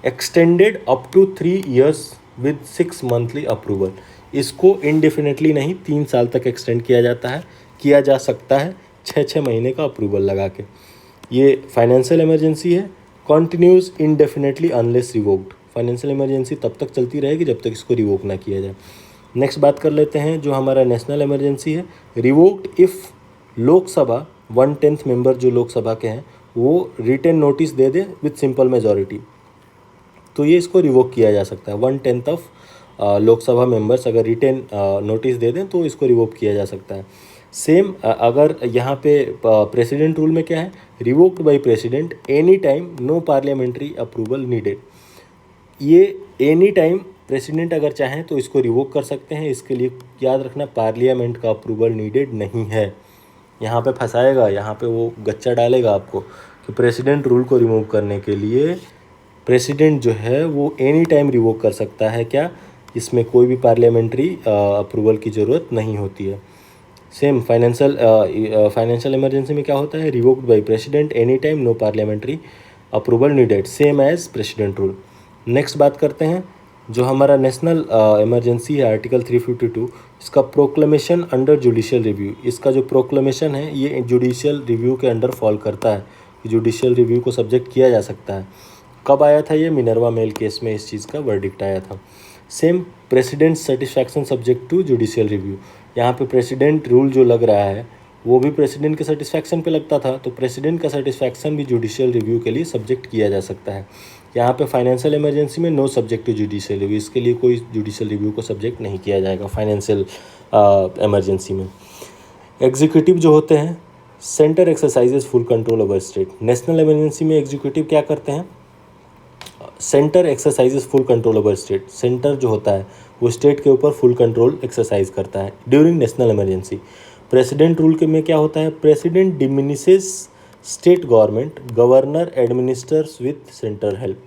extended up to 3 years with 6 monthly approval. इसको इनडेफिनेटली नहीं 3 साल तक एक्सटेंड किया जा सकता है 6 महीने का अप्रूवल लगा के। ये फाइनेंशियल इमरजेंसी है, continuous indefinitely unless revoked. Financial emergency तब तक चलती रहेगी जब तक इसको रिवोक ना किया जाए। नेक्स्ट बात कर लेते हैं जो हमारा नेशनल इमरजेंसी है, रिवोक्ड इफ़ लोकसभा 1/10 मेंबर जो लोकसभा के हैं वो रिटेन नोटिस दे दे विथ सिंपल मेजॉरिटी, तो ये इसको रिवोक किया जा सकता है। 1/10 ऑफ लोकसभा मेंबर्स अगर रिटेन नोटिस दे दें तो इसको रिवोक किया जा सकता है। सेम अगर यहाँ पे प्रेसिडेंट रूल में क्या है, revoked by president any time, no parliamentary approval needed. ये एनी टाइम प्रेसिडेंट अगर चाहें तो इसको रिवोक कर सकते हैं, इसके लिए याद रखना पार्लियामेंट का अप्रूवल नीडेड नहीं है। यहाँ पे फंसाएगा, यहाँ पे वो गच्चा डालेगा आपको कि प्रेसिडेंट रूल को रिमूव करने के लिए प्रेसिडेंट जो है वो एनी टाइम रिवोक कर सकता है, क्या इसमें कोई भी पार्लियामेंट्री अप्रूवल की ज़रूरत नहीं होती है। सेम फाइनेंशियल इमरजेंसी में क्या होता है, revoked by president any time, no parliamentary approval needed, same as president rule. Next बात करते हैं जो हमारा नेशनल इमरजेंसी है आर्टिकल 352, इसका प्रोक्लेमेशन अंडर जुडिशियल रिव्यू। इसका जो प्रोक्लेमेशन है ये जुडिशियल रिव्यू के अंडर फॉल करता है, जुडिशियल रिव्यू को सब्जेक्ट किया जा सकता है। कब आया था ये? मिनर्वा मेल केस में इस चीज़ का वर्डिक्ट आया था। Same president satisfaction subject to judicial review, यहाँ पे प्रेसिडेंट रूल जो लग रहा है वो भी प्रेसिडेंट के सेटिस्फैक्शन पे लगता था, तो प्रेसिडेंट का सेटिस्फैक्शन भी जुडिशियल रिव्यू के लिए सब्जेक्ट किया जा सकता है। यहाँ पे फाइनेंशियल इमरजेंसी में no subject to judicial review, इसके लिए कोई जुडिशियल रिव्यू को सब्जेक्ट नहीं किया जाएगा फाइनेंशियल इमरजेंसी में। एग्जीक्यूटिव जो होते हैं, centre exercises full control over state. National emergency में एग्जीक्यूटिव क्या करते हैं, centre exercises full control over state. Centre जो होता है वो स्टेट के ऊपर फुल कंट्रोल एक्सरसाइज करता है during national emergency. President rule के में क्या होता है, president diminishes state government, governor administers with central help.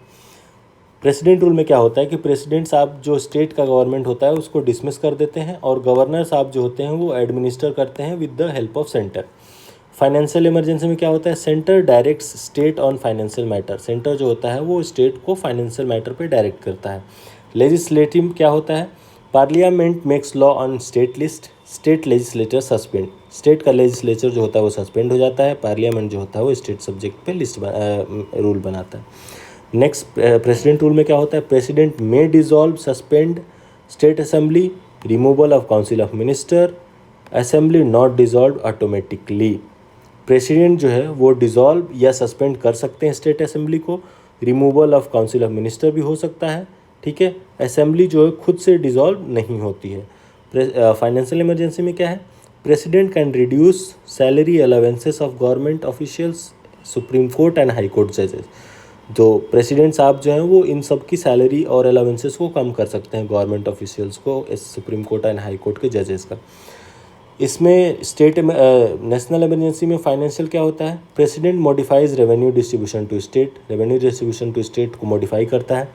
President rule में क्या होता है कि प्रेसिडेंट साहब जो स्टेट का गवर्नमेंट होता है उसको डिसमिस कर देते हैं और गवर्नर साहब जो होते हैं वो एडमिनिस्टर करते हैं with the help of centre. Financial emergency में क्या होता है, centre directs state on financial matter, centre जो होता है वो स्टेट को फाइनेंशियल मैटर पे डायरेक्ट करता है। लेजिस्लेटिव क्या होता है, parliament makes law on state list, state legislator suspend, state का लेजिस्लेचर जो होता है वो सस्पेंड हो जाता है, पार्लियामेंट जो होता है वो स्टेट सब्जेक्ट पे लिस्ट रूल बनाता है। नेक्स्ट प्रेसिडेंट रूल में क्या होता है, president may dissolve suspend state assembly, removal of council of minister, assembly not dissolve automatically. President जो है वो डिसॉल्व या सस्पेंड कर सकते हैं स्टेट असेंबली को, removal of council of minister भी हो सकता है, ठीक है। असेंबली जो है खुद से डिसॉल्व नहीं होती है। फाइनेंशियल इमरजेंसी में क्या है, president can reduce salary allowances of government officials, supreme court and high court जजेस। जो प्रेसिडेंट साहब जो हैं वो इन सब की सैलरी और अलावेंसेस को कम कर सकते हैं गवर्नमेंट ऑफिशियल्स को, इस supreme court and high court के जजेस का। इसमें स्टेट नेशनल इमरजेंसी में फाइनेंशियल क्या होता है, president modifies revenue distribution to state, revenue distribution to state को मॉडिफाई करता है।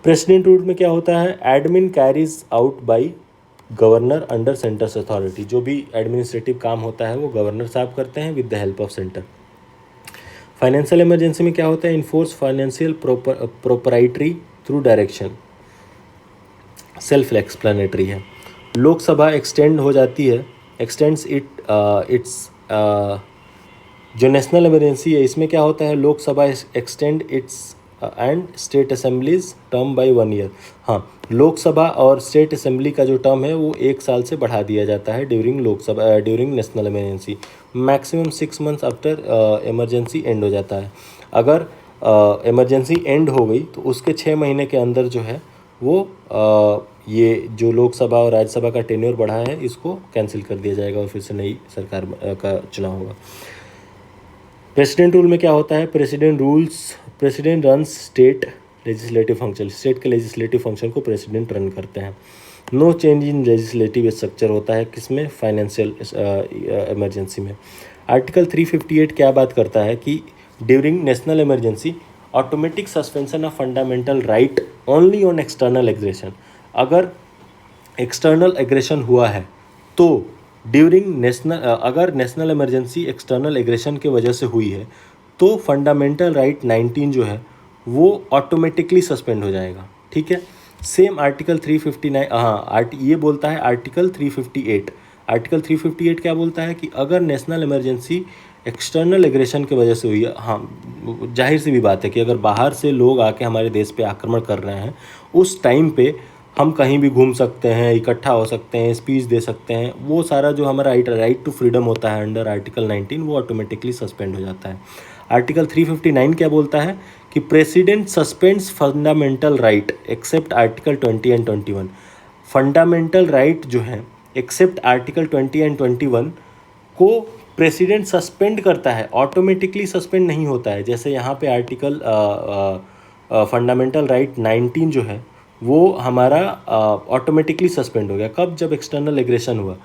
प्रेसिडेंट रूल में क्या होता है, admin carries out by governor under centre's authority, जो भी एडमिनिस्ट्रेटिव काम होता है वो गवर्नर साहब करते हैं with the help of centre. Financial emergency में क्या होता है, enforce financial proprietary through direction, self explanatory है। लोकसभा एक्सटेंड हो जाती है, एक्सटेंड्स इट्स जो नेशनल इमरजेंसी है इसमें क्या होता है, Lok Sabha extend it's and state assemblies term by 1 year. हाँ, लोकसभा और स्टेट असेंबली का जो टर्म है वो 1 साल से बढ़ा दिया जाता है during national emergency. Maximum 6 months after emergency and हो जाता है। अगर इमरजेंसी एंड हो गई तो उसके 6 महीने के अंदर जो है वो ये जो लोकसभा और राज्यसभा का टेन्योर बढ़ा है इसको कैंसिल कर दिया जाएगा और फिर से नई सरकार का चुनाव होगा। प्रेसिडेंट रूल में क्या होता है, president runs state legislative function, state के लेजिस्लेटिव फंक्शन को प्रेसिडेंट रन करते हैं। No change in legislative structure होता है किसमें, फाइनेंशियल इमरजेंसी में। आर्टिकल 358 क्या बात करता है कि during national emergency automatic suspension of fundamental right only on external aggression. अगर एक्सटर्नल एग्रेशन हुआ है तो ड्यूरिंग अगर नेशनल इमरजेंसी एक्सटर्नल एग्रेशन के वजह से हुई है तो फंडामेंटल राइट 19 जो है वो ऑटोमेटिकली सस्पेंड हो जाएगा, ठीक है। सेम आर्टिकल 359 ये बोलता है आर्टिकल 358। आर्टिकल 358 क्या बोलता है कि अगर नेशनल इमरजेंसी एक्सटर्नल एग्रेशन की वजह से हुई है, हाँ जाहिर सी भी बात है कि अगर बाहर से लोग आके हमारे देश पे आक्रमण कर रहे हैं उस टाइम पे हम कहीं भी घूम सकते हैं, इकट्ठा हो सकते हैं, स्पीच दे सकते हैं, वो सारा जो हमारा राइट टू फ्रीडम होता है अंडर आर्टिकल 19 वो ऑटोमेटिकली सस्पेंड हो जाता है। आर्टिकल 359 क्या बोलता है कि president suspends fundamental right except article 20 and 21। Fundamental right जो है एक्सेप्ट आर्टिकल 20 एंड 21 को प्रेसिडेंट सस्पेंड करता है, ऑटोमेटिकली सस्पेंड नहीं होता है। जैसे यहाँ पे आर्टिकल फंडामेंटल राइट 19 जो है वो हमारा ऑटोमेटिकली सस्पेंड हो गया, कब, जब एक्सटर्नल एग्रेशन हुआ,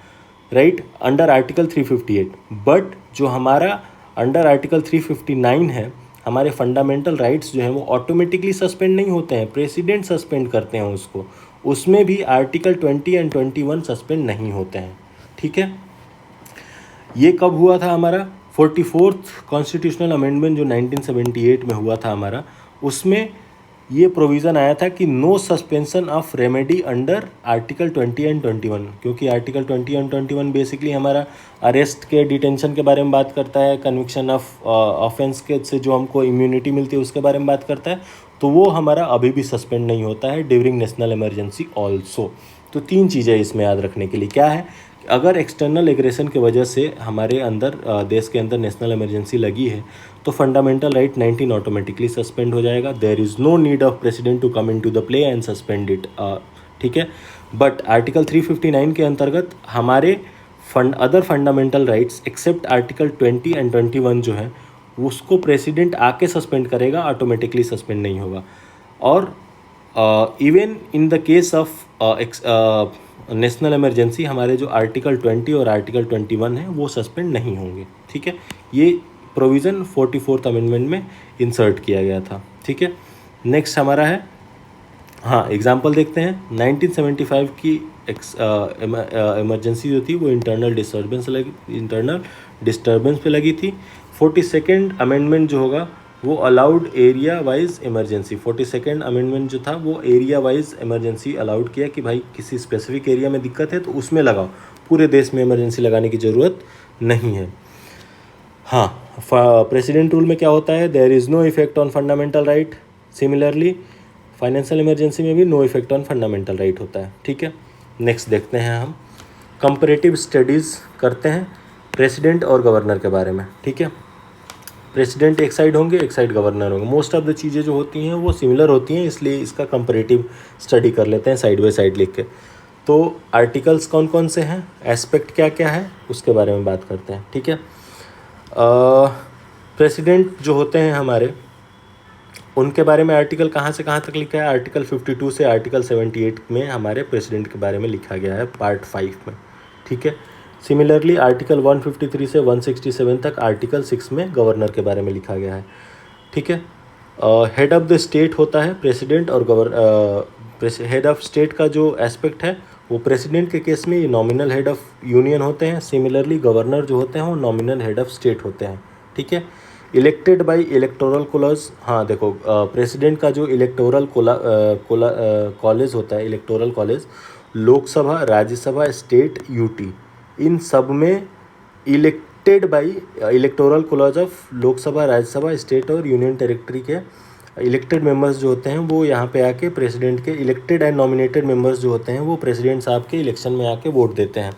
राइट, अंडर आर्टिकल 358। बट जो हमारा अंडर आर्टिकल 359 है, हमारे फंडामेंटल राइट्स जो हैं वो ऑटोमेटिकली सस्पेंड नहीं होते हैं, प्रेसिडेंट सस्पेंड करते हैं उसको, उसमें भी आर्टिकल 20 एंड 21 सस्पेंड नहीं होते हैं, ठीक है। ये कब हुआ था हमारा, 44th कॉन्स्टिट्यूशनल अमेंडमेंट जो 1978 में हुआ था हमारा, उसमें ये प्रोविज़न आया था कि no suspension of remedy under article 20 and 21, क्योंकि आर्टिकल 20 एंड 21 बेसिकली हमारा अरेस्ट के डिटेंशन के बारे में बात करता है, कन्विक्शन ऑफ ऑफेंस के से जो हमको इम्यूनिटी मिलती है उसके बारे में बात करता है, तो वो हमारा अभी भी सस्पेंड नहीं होता है ड्यूरिंग नेशनल इमरजेंसी ऑल्सो। तो 3 चीज़ें इसमें याद रखने के लिए क्या है, अगर एक्सटर्नल एग्रेशन की वजह से हमारे अंदर देश के अंदर नेशनल इमरजेंसी लगी है तो फंडामेंटल राइट 19 ऑटोमेटिकली सस्पेंड हो जाएगा। There is no need of president to come in to the play and suspend it, ठीक है। बट आर्टिकल 359 के अंतर्गत हमारे other fundamental rights except article 20 and 21 जो है उसको प्रेसिडेंट आके सस्पेंड करेगा, ऑटोमेटिकली सस्पेंड नहीं होगा। और even in the case of national emergency हमारे जो आर्टिकल 20 और आर्टिकल 21 है वो सस्पेंड नहीं होंगे, ठीक है। ये प्रोविज़न 44th अमेंडमेंट में इंसर्ट किया गया था, ठीक है। नेक्स्ट हमारा है, हाँ एग्जाम्पल देखते हैं। 1975 की इमरजेंसी जो थी वो इंटरनल डिस्टर्बेंस पे लगी थी। 42nd अमेंडमेंट जो होगा वो allowed area wise emergency, 42nd amendment जो था वो एरिया वाइज इमरजेंसी अलाउड किया कि भाई किसी स्पेसिफिक एरिया में दिक्कत है तो उसमें लगाओ, पूरे देश में इमरजेंसी लगाने की ज़रूरत नहीं है। हाँ, प्रेसिडेंट रूल में क्या होता है, there is no effect on fundamental right. Similarly financial emergency में भी no effect on fundamental right होता है, ठीक है। नेक्स्ट देखते हैं हम कंपैरेटिव स्टडीज़ करते हैं प्रेसिडेंट और गवर्नर के बारे में, ठीक है। प्रेसिडेंट एक साइड होंगे, एक साइड गवर्नर होंगे। मोस्ट ऑफ द चीज़ें जो होती हैं वो सिमिलर होती हैं, इसलिए इसका कंपैरेटिव स्टडी कर लेते हैं साइड बाय साइड लिख के। तो आर्टिकल्स कौन कौन से हैं, एस्पेक्ट क्या क्या है, उसके बारे में बात करते हैं, ठीक है। प्रेसिडेंट जो होते हैं हमारे, उनके बारे में आर्टिकल कहाँ से कहाँ तक लिखा है, आर्टिकल 52 से आर्टिकल 78 में हमारे प्रेसिडेंट के बारे में लिखा गया है पार्ट 5 में, ठीक है। सिमिलरली आर्टिकल 153 से 167 तक आर्टिकल 6 में गवर्नर के बारे में लिखा गया है, ठीक है। हेड ऑफ़ द स्टेट होता है प्रेसिडेंट और हेड ऑफ स्टेट का जो एस्पेक्ट है वो प्रेसिडेंट के केस में ये नॉमिनल हेड ऑफ़ यूनियन होते हैं। सिमिलरली गवर्नर जो होते हैं वो नॉमिनल हेड ऑफ़ स्टेट होते हैं, ठीक है। इलेक्टेड बाय इलेक्टोरल कॉलेज, हाँ देखो प्रेसिडेंट का जो इलेक्टोरल कॉलेज होता है, electoral college Lok Sabha, Rajya Sabha, state, UT, इन सब में elected by electoral college of Lok Sabha, Rajya Sabha, state और यूनियन टेरिटरी के इलेक्टेड मेंबर्स जो होते हैं वो यहाँ पे आके प्रेसिडेंट के इलेक्टेड एंड नॉमिनेटेड मेंबर्स जो होते हैं वो प्रेसिडेंट साहब के इलेक्शन में आके वोट देते हैं।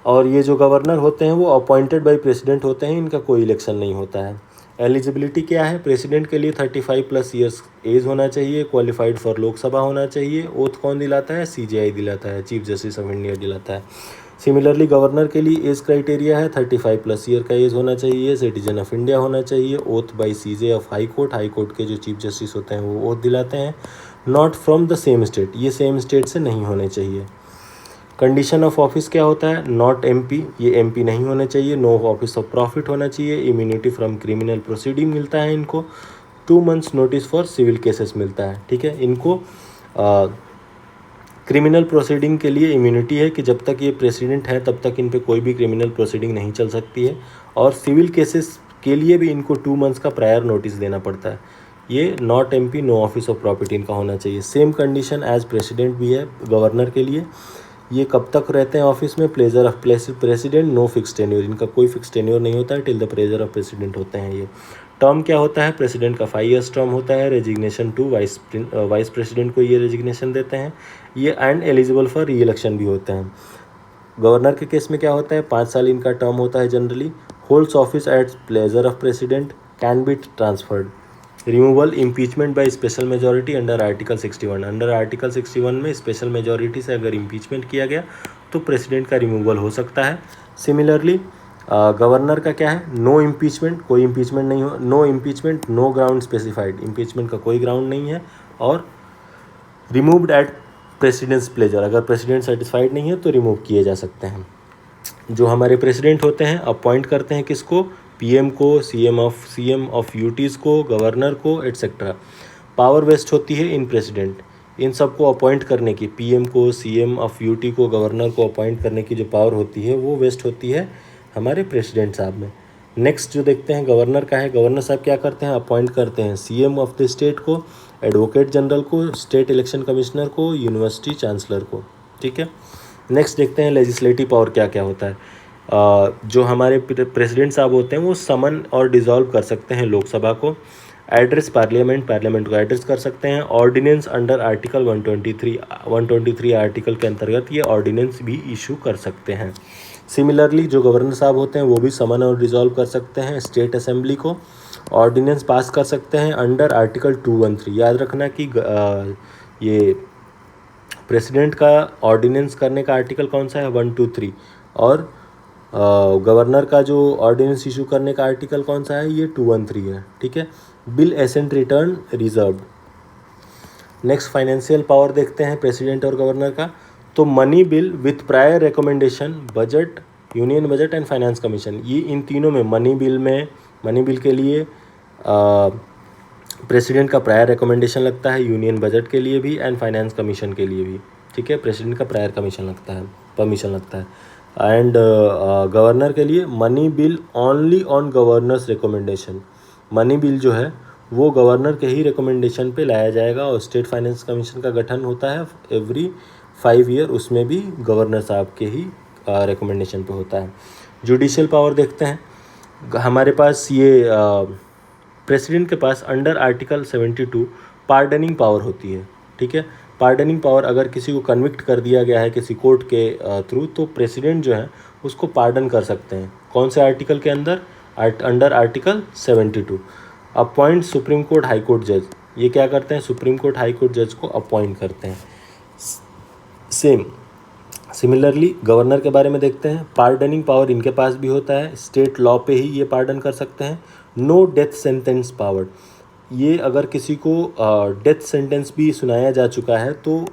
और ये जो गवर्नर होते हैं वो अपॉइंटेड बाय प्रेसिडेंट होते हैं, इनका कोई इलेक्शन नहीं होता है। एलिजिबिलिटी क्या है, प्रेसिडेंट के लिए 35+ ईयर्स एज होना चाहिए, क्वालिफाइड फॉर लोकसभा होना चाहिए। ओथ कौन दिलाता है, सीजेआई दिलाता है, चीफ जस्टिस ऑफ इंडिया दिलाता है। सिमिलरली गवर्नर के लिए एज क्राइटेरिया है 35+ ईयर का एज होना चाहिए, सिटीजन ऑफ इंडिया होना चाहिए, oath by CJ of high court के जो चीफ जस्टिस होते हैं वो ओथ दिलाते हैं। Not from the same state, ये सेम स्टेट से नहीं होने चाहिए। कंडीशन ऑफ ऑफिस क्या होता है, नॉट एमपी, ये एमपी नहीं होने चाहिए। नो ऑफिस ऑफ प्रॉफिट होना चाहिए। इम्यूनिटी फ्रॉम क्रिमिनल प्रोसीडिंग मिलता है इनको। 2 months notice for civil cases मिलता है, ठीक है। इनको क्रिमिनल प्रोसीडिंग के लिए इम्यूनिटी है कि जब तक ये प्रेसिडेंट है तब तक इन पे कोई भी क्रिमिनल प्रोसीडिंग नहीं चल सकती है। और सिविल केसेस के लिए भी इनको 2 months का प्रायर नोटिस देना पड़ता है। ये not MP, no office of profit इनका होना चाहिए। सेम कंडीशन एज प्रेसिडेंट भी है गवर्नर के लिए। ये कब तक रहते हैं ऑफिस में, pleasure of president, no fix tenure, इनका कोई फिक्स टेन्योर नहीं होता है, till the pleasure of president होते हैं ये। टर्म क्या होता है, प्रेसिडेंट का 5 years टर्म होता है। रेजिग्नेशन टू वाइस प्रेसिडेंट को ये रेजिग्नेशन देते हैं ये, एंड एलिजिबल फॉर री इलेक्शन भी होते हैं। गवर्नर के केस में क्या होता है, 5 साल इनका टर्म होता है generally. Holds office at pleasure of president, can be transferred. Removal impeachment by special majority under article 61, under article 61 में स्पेशल मेजॉरिटी से अगर इम्पीचमेंट किया गया तो प्रेसिडेंट का रिमूवल हो सकता है। सिमिलरली गवर्नर का क्या है, नो इम्पीचमेंट, कोई इम्पीचमेंट नहीं हो, no impeachment, no ground specified, impeachment का कोई ग्राउंड नहीं है। और रिमूव्ड एट प्रेसिडेंट्स प्लेजर, अगर प्रेसिडेंट सेटिस्फाइड नहीं है तो रिमूव किए जा सकते हैं। जो हमारे प्रेसिडेंट होते हैं अपॉइंट करते हैं किसको, पीएम को, सीएम ऑफ यूटीज़ को, गवर्नर को, एट्सेट्रा। पावर वेस्ट होती है इन प्रेसिडेंट, इन सबको अपॉइंट करने की, पीएम को, सीएम ऑफ यूटी को, गवर्नर को अपॉइंट करने की जो पावर होती है वो वेस्ट होती है हमारे प्रेसिडेंट साहब में। नेक्स्ट जो देखते हैं गवर्नर का है, गवर्नर साहब क्या करते हैं, अपॉइंट करते हैं सीएम ऑफ द स्टेट को, एडवोकेट जनरल को, स्टेट इलेक्शन कमिश्नर को, यूनिवर्सिटी चांसलर को, ठीक है। नेक्स्ट देखते हैं लेजिस्लेटिव पावर क्या क्या होता है। जो हमारे प्रेसिडेंट साहब होते हैं वो समन और डिसॉल्व कर सकते हैं लोकसभा को। एड्रेस पार्लियामेंट को एड्रेस कर सकते हैं। ऑर्डिनेंस अंडर आर्टिकल 123 आर्टिकल के अंतर्गत ये ऑर्डिनेंस भी इशू कर सकते हैं। सिमिलरली जो गवर्नर साहब होते हैं वो भी समन और डिसॉल्व कर सकते हैं स्टेट असेंबली को। ऑर्डिनेंस पास कर सकते हैं अंडर आर्टिकल 213। याद रखना कि ये प्रेसिडेंट का ऑर्डिनेंस करने का आर्टिकल कौन सा है, 123, और गवर्नर का जो ऑर्डिनेंस इशू करने का आर्टिकल कौन सा है, ये 213 है, ठीक है। Bill assent return reserved. Next financial power देखते हैं प्रेसिडेंट और गवर्नर का। तो money bill with prior recommendation, budget, union budget and finance commission, ये इन तीनों में मनी बिल के लिए प्रेसिडेंट का प्रायर रिकमेंडेशन लगता है, यूनियन बजट के लिए भी एंड फाइनेंस कमीशन के लिए भी, ठीक है। प्रेसिडेंट का प्रायर परमिशन लगता है एंड गवर्नर के लिए money bill only on governors recommendation, money bill जो है वो गवर्नर के ही रिकमेंडेशन पे लाया जाएगा। और स्टेट फाइनेंस कमीशन का गठन होता है एवरी 5 ईयर, उसमें भी गवर्नर साहब के ही रिकमेंडेशन पे होता है। जुडिशियल पावर देखते हैं, हमारे पास ये प्रेसिडेंट के पास अंडर आर्टिकल 72 पार्डनिंग पावर होती है, ठीक है। पार्डनिंग पावर, अगर किसी को कन्विक्ट कर दिया गया है किसी कोर्ट के थ्रू, तो प्रेसिडेंट जो है उसको पार्डन कर सकते हैं। कौन से आर्टिकल के अंदर? Under article 72। Appoint supreme court high court जज, ये क्या करते हैं? सुप्रीम कोर्ट हाई कोर्ट जज को अपॉइंट करते हैं। सिमिलरली गवर्नर के बारे में देखते हैं, पार्डनिंग पावर इनके पास भी होता है, स्टेट लॉ पे ही ये पार्डन कर सकते हैं। नो डेथ सेंटेंस पावर, ये अगर किसी को डेथ सेंटेंस भी सुनाया जा चुका है तो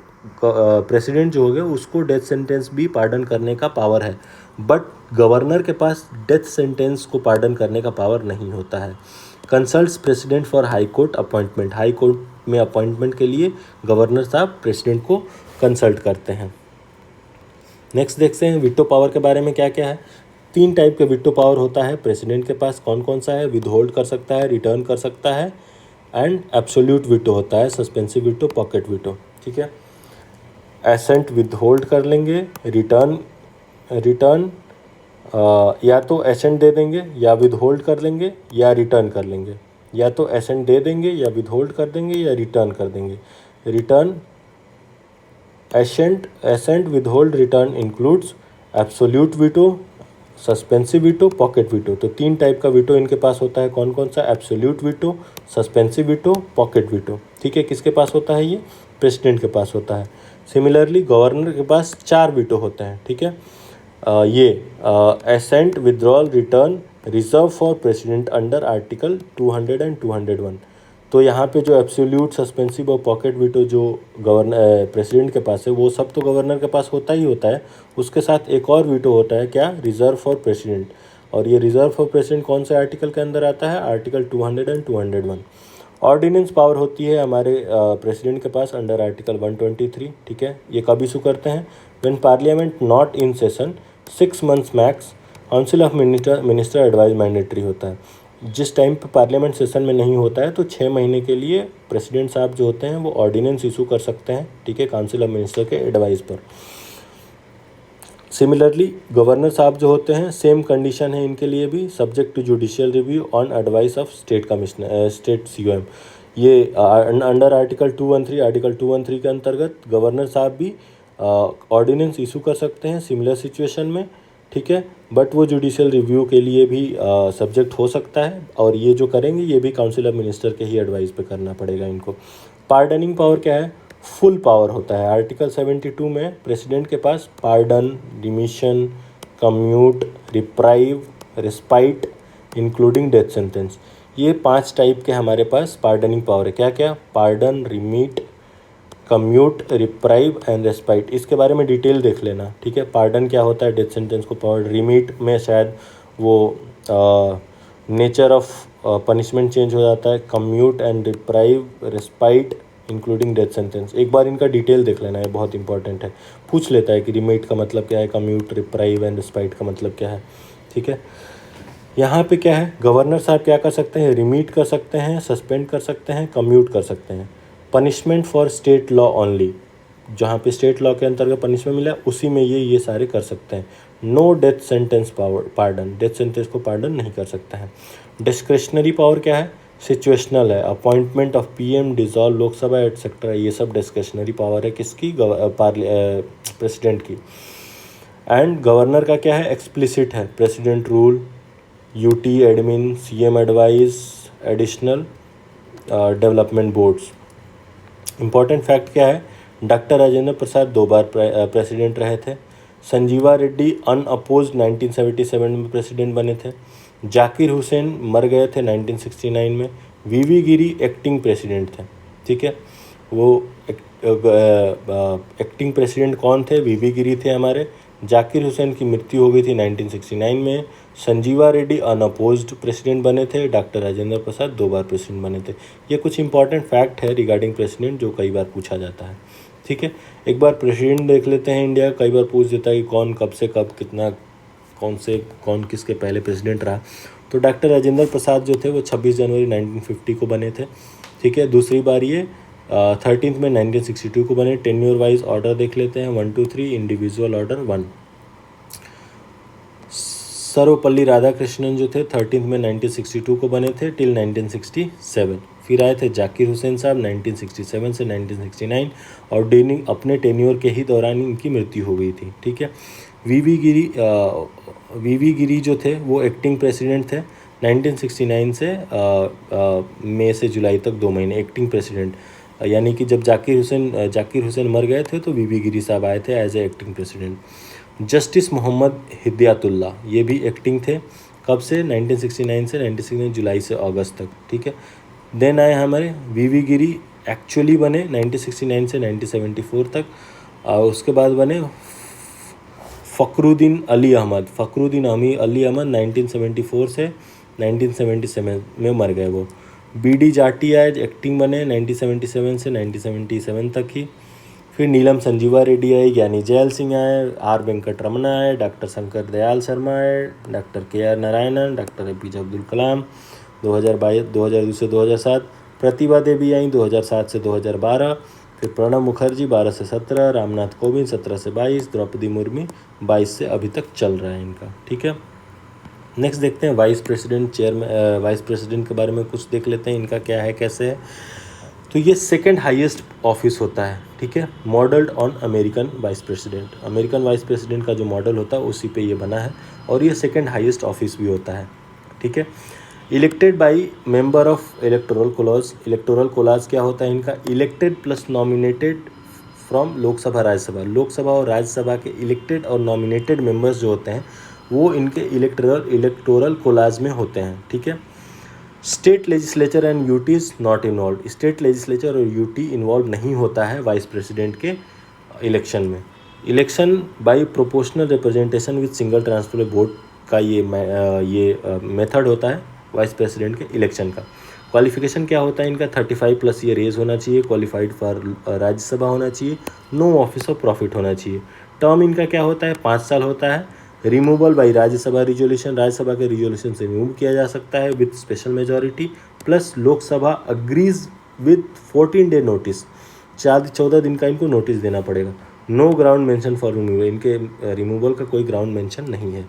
प्रेसिडेंट जो हो गया उसको डेथ सेंटेंस भी पार्डन करने का पावर है, बट गवर्नर के पास डेथ सेंटेंस को पार्डन करने का पावर नहीं होता है। Consults president for high court appointment, high court में अपॉइंटमेंट के लिए गवर्नर साहब प्रेसिडेंट को कंसल्ट करते हैं। नेक्स्ट देखते हैं वीटो पावर के बारे में क्या क्या है। 3 टाइप के वीटो पावर होता है प्रेसिडेंट के पास, कौन कौन सा है? विदहोल्ड कर सकता है, रिटर्न कर सकता है एंड एब्सोल्यूट वीटो होता है, सस्पेंसिव वीटो, पॉकेट वीटो, ठीक है। एसेंट विदहोल्ड कर लेंगे, रिटर्न या तो एसेंट दे देंगे या विदहोल्ड कर लेंगे या रिटर्न कर लेंगे, या तो एसेंट दे देंगे या विदहोल्ड कर देंगे या रिटर्न कर देंगे। Return, assent withhold return includes absolute veto, suspensive veto, pocket veto. तो 3 टाइप का वीटो इनके पास होता है, कौन कौन सा? Absolute veto, suspensive veto, pocket veto, ठीक है। किसके पास होता है? ये प्रेसिडेंट के पास होता है। सिमिलरली गवर्नर के पास 4 वीटो होते हैं, ठीक है। ये assent, withdrawal, return, reserve for president under article 200 and 201। तो यहाँ पे जो एब्सोल्यूट, सस्पेंसिव और पॉकेट वीटो जो प्रेसिडेंट के पास है वो सब तो गवर्नर के पास होता ही होता है, उसके साथ एक और वीटो होता है, क्या? Reserve for president. और ये रिजर्व फॉर प्रेसिडेंट कौन से आर्टिकल के अंदर आता है? Article 200 and 201। ऑर्डिनेंस पावर होती है हमारे प्रेसिडेंट के पास अंडर आर्टिकल 123, ठीक है। ये कब इशू करते हैं? When parliament not in session 6 months max, council of minister advice mandatory होता है। जिस टाइम पे पार्लियामेंट सेशन में नहीं होता है तो 6 महीने के लिए प्रेसिडेंट साहब जो होते हैं वो ऑर्डिनेंस इशू कर सकते हैं, ठीक है, काउंसिल ऑफ मिनिस्टर के एडवाइस पर। सिमिलरली गवर्नर साहब जो होते हैं सेम कंडीशन है इनके लिए भी, subject to judicial review on advice of state commissioner, state COM। ये अंडर आर्टिकल 213 के अंतर्गत गवर्नर साहब भी ऑर्डिनेंस इशू कर सकते हैं सिमिलर सिचुएशन में, ठीक है। बट वो जुडिशियल रिव्यू के लिए भी सब्जेक्ट हो सकता है, और ये जो करेंगे ये भी काउंसिल ऑफ मिनिस्टर के ही एडवाइस पे करना पड़ेगा इनको। पार्डनिंग पावर क्या है? फुल पावर होता है। आर्टिकल 72 में प्रेसिडेंट के पास pardon, remission, commute, reprieve, respite including death sentence, ये 5 टाइप के हमारे पास पार्डनिंग पावर है। क्या क्या? Pardon, remit, commute, reprieve and respite. इसके बारे में डिटेल देख लेना, ठीक है। पार्डन क्या होता है? डेथ सेंटेंस को पावर। रिमीट में शायद वो नेचर ऑफ पनिशमेंट चेंज हो जाता है। Commute and reprieve, respite including death sentence. एक बार इनका डिटेल देख लेना है, बहुत इंपॉर्टेंट है। पूछ लेता है कि रिमीट का मतलब क्या है, कम्यूट, रिप्राइव एंड रेस्पाइट का मतलब क्या है, ठीक है। यहाँ पे क्या है? गवर्नर साहब क्या कर सकते हैं? रिमीट कर सकते हैं, सस्पेंड कर सकते हैं, कम्यूट कर सकते हैं। Punishment for state law only, जहाँ पे स्टेट लॉ के अंतर्गत पनिशमेंट मिला उसी में ये सारे कर सकते हैं। No death sentence power, pardon, death sentence को पार्डन नहीं कर सकता है। डिस्क्रिशनरी पावर क्या है? सिचुएशनल है। Appointment of PM, dissolve Lok Sabha etcetera, ये सब डिस्क्रिशनरी पावर है किसकी? प्रेसिडेंट की। एंड गवर्नर का क्या है? एक्सप्लिसिट है। President rule, UT admin, CM advice, additional development boards. Important fact क्या है? डॉक्टर राजेंद्र प्रसाद 2 बार प्रेसिडेंट रहे थे। संजीवा रेड्डी अनअपोज्ड 1977 में प्रेसिडेंट बने थे। जाकिर हुसैन मर गए थे 1969 में। VV गिरी एक्टिंग प्रेसिडेंट थे, ठीक है। वो एक्टिंग प्रेसिडेंट कौन थे? वीवी गिरी थे हमारे। जाकिर हुसैन की मृत्यु हो गई थी 1969 में। संजीवा रेड्डी अनअपोज्ड प्रेसिडेंट बने थे। डॉक्टर राजेंद्र प्रसाद 2 बार प्रेसिडेंट बने थे। ये कुछ इंपॉर्टेंट फैक्ट है रिगार्डिंग प्रेसिडेंट जो कई बार पूछा जाता है। ठीक है, एक बार प्रेसिडेंट देख लेते हैं इंडिया। कई बार पूछ देता है कि कौन कब से कब कितना कौन किसके पहले प्रेसिडेंट रहा। तो डॉक्टर राजेंद्र प्रसाद जो थे वो 26 जनवरी 1950 को बने थे। ठीक है, दूसरी बार ये 13 में 1962 को बने। टेन्योर वाइज ऑर्डर देख लेते हैं, 1 2 3, इंडिविजुअल ऑर्डर 1। सर्वपल्ली राधाकृष्णन जो थे 13 में 1962 को बने थे टिल 1967। फिर आए थे जाकिर हुसैन साहब 1967 से 1969 और अपने टेन्योर के ही दौरान इनकी मृत्यु हो गई थी। ठीक है, वीवी गिरी जो थे वो एक्टिंग प्रेसिडेंट थे 1969 से मई से जुलाई तक 2 महीने एक्टिंग प्रेसिडेंट। यानी कि जब जाकिर हुसैन मर गए थे तो वीवी गिरी साहब आए थे as a acting president. Justice Mohammad Hidayatullah ये भी एक्टिंग थे। कब से? 1969 से 1969 जुलाई से अगस्त तक। ठीक है, देन आए हमारे वीवी गिरी एक्चुअली बने 1969 से 1974 तक। उसके बाद बने फ़खरुद्दीन अली अहमद 1974 से 1977 में मर गए वो। बीडी जाटी आए एक्टिंग बने 1977 से 1977 तक ही। फिर नीलम संजीवा रेड्डी आए, ज्ञानी जैल सिंह आए, आर वेंकट रमना आए, डॉक्टर शंकर दयाल शर्मा आए, doctor KR Narayanan, doctor APJ Abdul Kalam 2002 से 2007। प्रतिभा देवी आई 2007 से 2012। फिर प्रणब मुखर्जी 12 से 17, रामनाथ कोविंद 17 से 22, द्रौपदी मुर्मू 22 से अभी तक चल रहा है इनका। ठीक है, नेक्स्ट देखते हैं वाइस प्रेसिडेंट के बारे में कुछ देख लेते हैं, इनका क्या है कैसे है। तो ये सेकंड हाईएस्ट ऑफिस होता है। ठीक है, modelled on American vice president. American vice president का जो मॉडल होता है उसी पे ये बना है और ये सेकंड हाईएस्ट ऑफिस भी होता है। ठीक है, elected by member of electoral collage. Electoral collage क्या होता है इनका? Elected plus nominated from Lok Sabha Rajya Sabha. Lok Sabha और राज्यसभा के इलेक्टेड और नॉमिनेटेड मेंबर्स जो होते हैं वो इनके इलेक्टोरल कोलाज में होते हैं। ठीक है, state legislature and UTs not involve. State legislature और यूटी इन्वॉल्व नहीं होता है वाइस प्रेसिडेंट के इलेक्शन में। Election by proportional representation with single transfer vote का ये मेथड होता है वाइस प्रेसिडेंट के इलेक्शन का। क्वालिफिकेशन क्या होता है इनका? 35+ ईयर एज होना चाहिए, क्वालिफाइड फॉर राज्यसभा होना चाहिए, नो ऑफिस ऑफ प्रॉफिट होना चाहिए। टर्म इनका क्या होता है? 5 साल होता है। Removal by Rajya Sabha resolution, Rajya Sabha के रिजोल्यूशन से रिमूव किया जा सकता है with special majority, plus Lok Sabha agrees with 14 day notice. 14 दिन का इनको नोटिस देना पड़ेगा। No ground mention for removal, इनके रिमूवल का कोई ग्राउंड मेंशन नहीं है।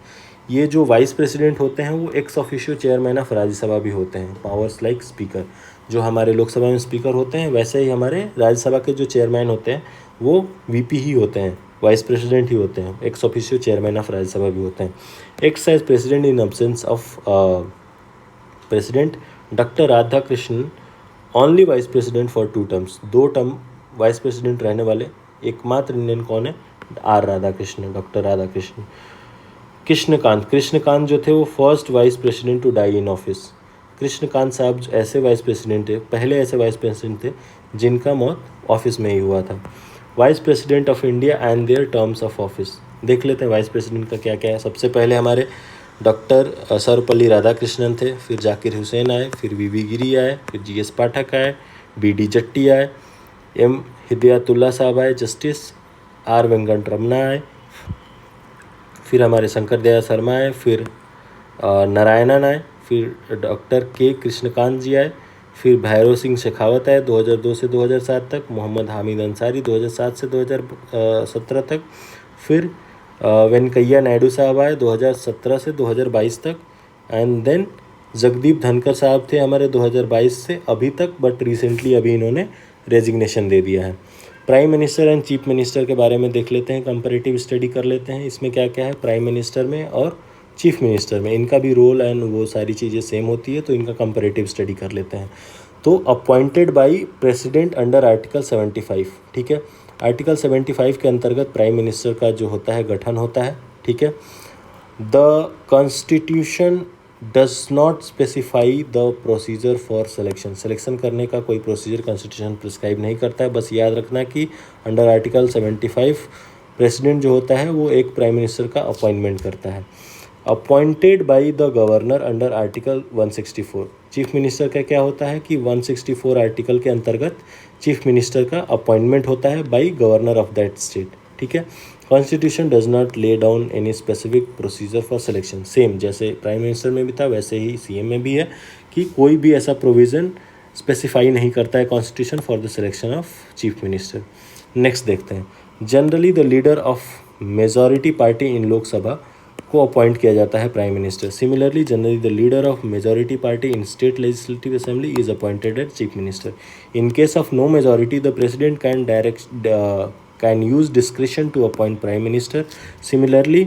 ये जो वाइस प्रेसिडेंट होते हैं वो x officio chairman of Rajya Sabha भी होते हैं, पावर्स लाइक स्पीकर। जो हमारे लोकसभा में स्पीकर होते हैं वैसे ही हमारे राज्यसभा के जो चेयरमैन होते हैं वो VP ही होते हैं, वाइस प्रेसिडेंट ही होते हैं, ex officio chairman of Rajya Sabha भी होते हैं। Ex as president in absence of president. Doctor Radhakrishnan only vice president for 2 terms. 2 term vice president रहने वाले एकमात्र इंडियन कौन है? R Radhakrishnan, doctor Radhakrishnan. कृष्णकांत जो थे वो first vice president to die in office. Krishan Kant साहब ऐसे वाइस प्रेसिडेंट थे, पहले ऐसे वाइस प्रेसिडेंट थे जिनका मौत ऑफिस में ही हुआ था। Vice president of India and their terms of office देख लेते हैं वाइस प्रेसिडेंट का क्या क्या है। सबसे पहले हमारे डॉक्टर सर्वपल्ली राधाकृष्णन थे, फिर जाकिर हुसैन आए, फिर वीवी गिरी आए, फिर GS पाठक आए, BD जट्टी आए, M हिदायतुल्ला साहब आए जस्टिस, R वेंकट रमना आए, फिर हमारे शंकर दयाल शर्मा आए, फिर नारायणन आए, फिर डॉक्टर K कृष्णकांत जी आए, फिर भैरव सिंह शेखावत आए 2002 से 2007 तक, मोहम्मद हामिद अंसारी 2007 से 2017 तक, फिर वेंकैया नायडू साहब आए 2017 से 2022 तक, एंड देन जगदीप धनखड़ साहब थे हमारे 2022 से अभी तक, बट रिसेंटली अभी इन्होंने रेजिग्नेशन दे दिया है। Prime minister and chief minister के बारे में देख लेते हैं, कंपैरेटिव स्टडी कर लेते हैं। इसमें क्या क्या है प्राइम मिनिस्टर में और चीफ मिनिस्टर में, इनका भी रोल एंड वो सारी चीज़ें सेम होती है, तो इनका कंपैरेटिव स्टडी कर लेते हैं। तो appointed by president under article 75। ठीक है, आर्टिकल 75 के अंतर्गत प्राइम मिनिस्टर का जो होता है गठन होता है। ठीक है, the does not specify the procedure for selection. Selection करने का कोई प्रोसीजर कॉन्स्टिट्यूशन प्रिस्क्राइब नहीं करता है। बस याद रखना कि अंडर आर्टिकल 75 प्रेसिडेंट जो होता है वो एक प्राइम मिनिस्टर का अपॉइंटमेंट करता है। Appointed by the governor under article 164। Chief minister का क्या होता है कि 164 आर्टिकल के अंतर्गत चीफ मिनिस्टर का अपॉइंटमेंट होता है by governor of that state. ठीक है। Constitution does not lay down any specific procedure for selection. Same जैसे प्राइम मिनिस्टर में भी था वैसे ही सीएम में भी है कि कोई भी ऐसा प्रोविज़न स्पेसिफाई नहीं करता है constitution for the selection of chief minister. Next देखते हैं। Generally the leader of majority party in Lok Sabha को अपॉइंट किया जाता है prime minister. Similarly generally the leader of majority party in state legislative assembly is appointed as chief minister. In case of no majority the president can use discretion to appoint prime minister. Similarly,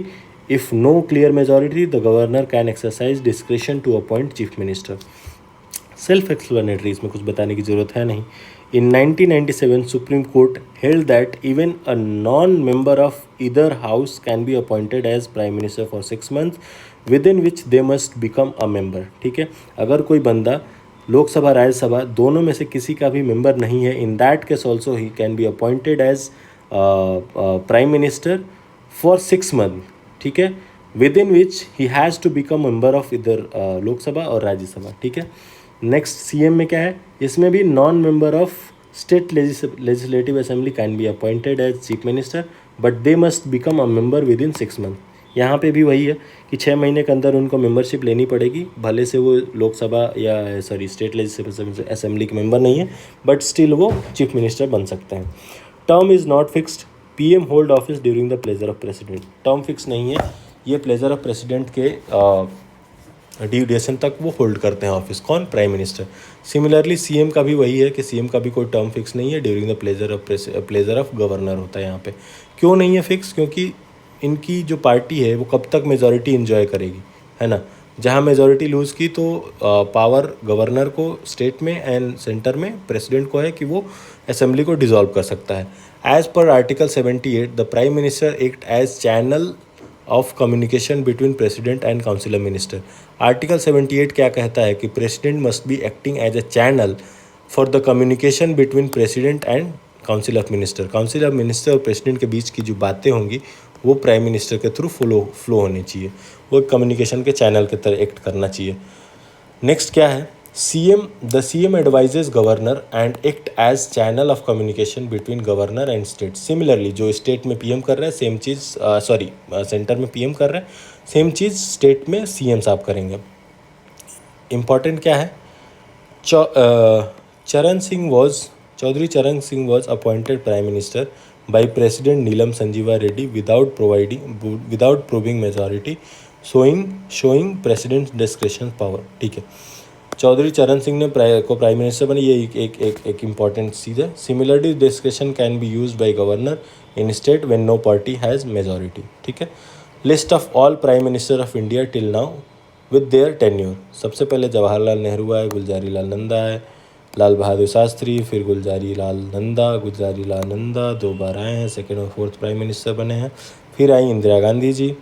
if no clear majority, the governor can exercise discretion to appoint chief minister. Self explanatory, इसमें कुछ बताने की ज़रूरत है नहीं। In 1997 supreme court held that even a non member of either house can be appointed as prime minister for 6 months within which they must become a member. ठीक है। अगर कोई बंदा लोकसभा राज्यसभा दोनों में से किसी का भी मेंबर नहीं है, in that case also he can be appointed as prime minister for 6 months। ठीक है। Within which he has to become member of either Lok Sabha और राज्यसभा। ठीक है। नेक्स्ट सीएम में क्या है, इसमें भी non member of state legislative assembly can be appointed as chief minister but they must become a member within 6 months। यहाँ पे भी वही है कि 6 महीने के अंदर उनको मेंबरशिप लेनी पड़ेगी, भले से वो लोकसभा या स्टेट लेजिस्लेटिव असेंबली के मेंबर नहीं है, बट स्टिल वो चीफ मिनिस्टर बन सकते हैं। Term is not fixed. PM hold office during the pleasure of president. Term fix नहीं है, ये प्लेजर ऑफ प्रेसिडेंट के ड्यूरेशन तक वो होल्ड करते हैं ऑफिस। कौन? Prime minister. सिमिलरली सीएम का भी वही है कि सीएम का भी कोई टर्म फिक्स नहीं है, during the pleasure of governor होता है यहाँ पे। क्यों नहीं है फिक्स? क्योंकि इनकी जो पार्टी है वो कब तक मेजॉरिटी इन्जॉय करेगी, है ना। जहाँ मेजॉरिटी लूज़ की तो पावर गवर्नर को स्टेट में एंड सेंटर में प्रेसिडेंट को है कि वो असेंबली को डिसॉल्व कर सकता है। As per article 78 the prime minister act as channel of communication between president and council of minister. Article 78 क्या कहता है कि president must be acting as a channel for the communication between president and council of minister. Council of minister और प्रेसिडेंट के बीच की जो बातें होंगी वो प्राइम मिनिस्टर के थ्रू फ्लो होनी चाहिए, वो एक कम्युनिकेशन के चैनल की तरह एक्ट करना चाहिए। नेक्स्ट क्या है, the CM advises governor and act as channel of communication between governor and state. Similarly जो स्टेट में पीएम कर रहे हैं सेम चीज़, सेंटर में पीएम कर रहे हैं सेम चीज़ स्टेट में सीएम साहब करेंगे। इम्पॉर्टेंट क्या है, Chaudhary Charan Singh was appointed prime minister by President Neelam Sanjeeva Reddy without proving majority, showing President's discretion power। ठीक है। चौधरी चरण सिंह ने प्राइम मिनिस्टर बने, ये एक इम्पॉर्टेंट चीज़ है। Similarly discretion can be use by governor in state when no party has majority. ठीक है। List of all prime minister of India till now with their tenure. सबसे पहले जवाहरलाल नेहरू आए, गुलजारी लाल नंदा आए, लाल बहादुर शास्त्री, फिर गुलजारी लाल नंदा 2 बार आए हैं, 2nd और 4th प्राइम मिनिस्टर बने हैं। फिर आई इंदिरा गांधी जी,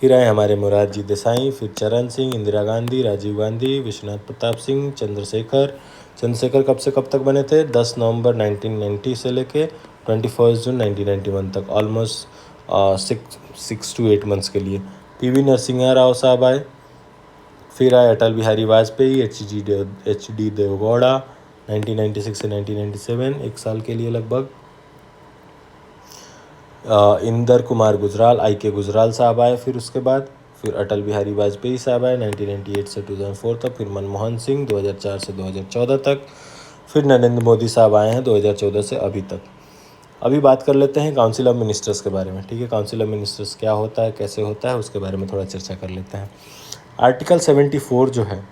फिर आए हमारे मोरारजी देसाई, फिर चरण सिंह, इंदिरा गांधी, राजीव गांधी, विश्वनाथ प्रताप सिंह, चंद्रशेखर कब से कब तक बने थे? 10 नवंबर 1990 से लेके 21 जून 1991 तक, ऑलमोस्ट 6 to 8 months के लिए। पीवी नरसिम्हा राव साहब आए, फिर आए अटल बिहारी वाजपेयी, एच डी देवगौड़ा 1996 से 1997, 1 साल के लिए लगभग। इंदर कुमार गुजराल, के गुजराल साहब आए, फिर उसके बाद फिर अटल बिहारी वाजपेयी साहब आए 1998 से 2004 तक, फिर मनमोहन सिंह 2004 से 2014 तक, फिर नरेंद्र मोदी साहब आए हैं 2014 से अभी तक। अभी बात कर लेते हैं काउंसिल ऑफ मिनिस्टर्स के बारे में। ठीक है। काउंसिल ऑफ मिनिस्टर्स क्या होता है, कैसे होता है, उसके बारे में थोड़ा चर्चा कर लेते हैं। आर्टिकल 74 जो है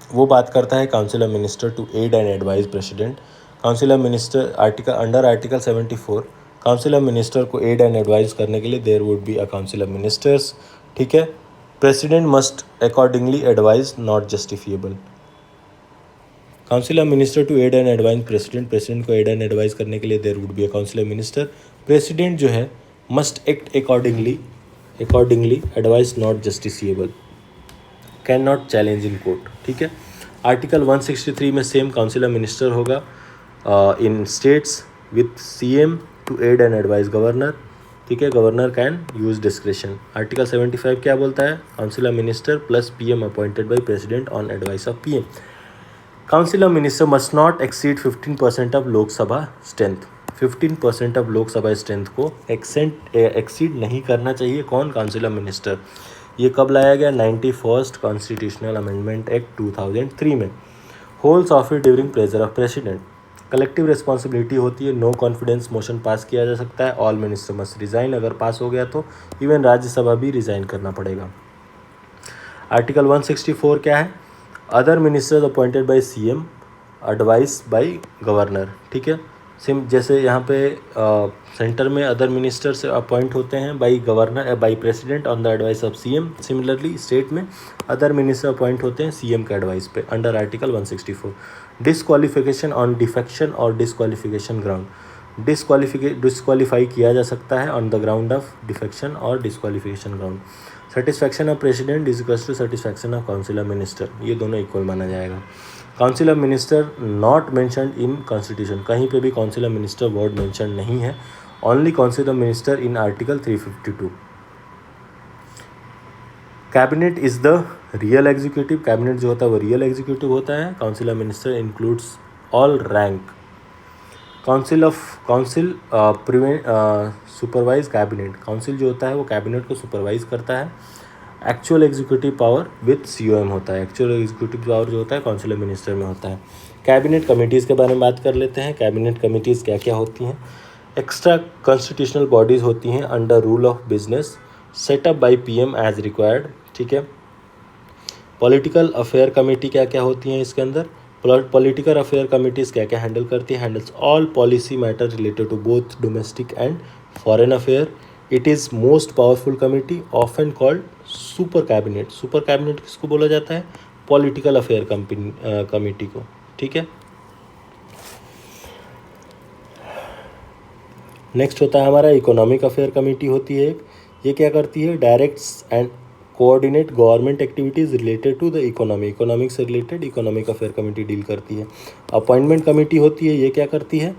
वो बात करता है council of minister to aid and advise president. Council of minister under article 74 council of minister को एड एंड एडवाइज करने के लिए there would be a council of ministers. ठीक है। President must accordingly advise, not justifiable. Council of minister to aid and advise president को एड एंड एडवाइज करने के लिए there would be a council of minister. President जो है must act accordingly advise, not justifiable. Can not challenge in court, ठीक है। आर्टिकल 163 में सेम काउंसिल ऑफ मिनिस्टर होगा in states with CM to aid and advise governor, ठीक है। Governor can use discretion. Article 75 क्या बोलता है, council of minister plus PM appointed by president on advice of PM. Council of minister must not exceed 15% of Lok Sabha strength. 15% of Lok Sabha strength को एक्सीड नहीं करना चाहिए। कौन, काउंसिल ऑफ मिनिस्टर। ये कब लाया गया, 91st कॉन्स्टिट्यूशनल अमेंडमेंट एक्ट 2003 में। Holes office during pleasure of president. Collective responsibility होती है, नो कॉन्फिडेंस मोशन पास किया जा सकता है, ऑल मिनिस्टर मस्ट रिजाइन, अगर पास हो गया तो इवन राज्यसभा भी रिजाइन करना पड़ेगा। आर्टिकल 164 क्या है, other ministers appointed by CM advice by governor, ठीक है। जैसे यहाँ पे सेंटर में अदर मिनिस्टर से अपॉइंट होते हैं by governor by president on the advice of CM. Similarly state में अदर मिनिस्टर अपॉइंट होते हैं सीएम के एडवाइस पे under article 164। Disqualification on defection और डिसक्वालिफिकेशन ग्राउंड। डिसक्वालीफाई किया जा सकता है on the ground of defection और disqualification ground. Satisfaction of president is equals to satisfaction of council of minister, ये दोनों इक्वल माना जाएगा। Council of minister not mentioned in constitution, कहीं पे भी council of minister word mention नहीं है, only council of minister in article 352। Cabinet is the real executive, cabinet जो होता है वो रियल एग्जीक्यूटिव होता है। Council of minister includes all rank. Council supervise cabinet, council जो होता है वो कैबिनेट को सुपरवाइज करता है। Actual executive power with COM होता है, एक्चुअल एग्जीक्यूटिव पावर जो होता है काउंसिल ऑफ मिनिस्टर में होता है। कैबिनेट कमिटीज़ के बारे में बात कर लेते हैं। कैबिनेट कमिटीज़ क्या क्या होती हैं, एक्स्ट्रा कॉन्स्टिट्यूशनल बॉडीज़ होती हैं under rule of business, set up by PM as required, ठीक है। पॉलिटिकल अफेयर कमेटी क्या क्या होती हैं इसके अंदर, पॉलिटिकल अफेयर कमिटीज़ क्या क्या हैंडल करती है, handles all policy matter related to both domestic and foreign affair. It is most powerful committee often called super cabinet. Super cabinet किसको बोला जाता है, पॉलिटिकल अफेयर कमिटी को, ठीक है। नेक्स्ट होता है हमारा इकोनॉमिक अफेयर कमेटी होती है एक, ये क्या करती है, directs and coordinate government activities related to the economy, economic से related economic affair committee deal करती है। अपॉइंटमेंट कमेटी होती है, ये क्या करती है,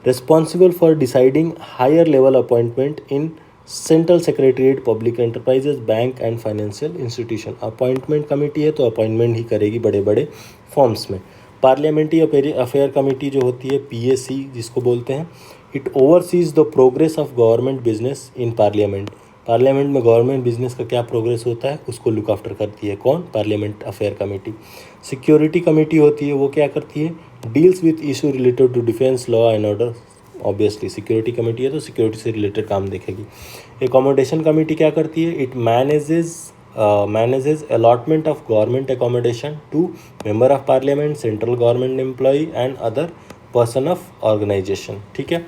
responsible for deciding higher level appointment in central secretariat, public enterprises, bank and financial institution. Appointment committee है तो अपॉइंटमेंट ही करेगी बड़े बड़े फॉर्म्स में। पार्लियामेंट्री अफेयर कमेटी जो होती है, पीएसी जिसको बोलते हैं, it overseas the progress of government business in parliament. Parliament में गवर्नमेंट बिजनेस का क्या प्रोग्रेस होता है उसको लुक आफ्टर करती है, कौन, parliament affair committee. Security committee होती है, वो क्या करती है, deals with issue related to defence, law and order. Obviously security committee है तो सिक्योरिटी से रिलेटेड काम देखेगी। एकोमोडेशन कमेटी क्या करती है, it manages allotment of government accommodation to member of parliament, central government employee and other person of organisation, ठीक है।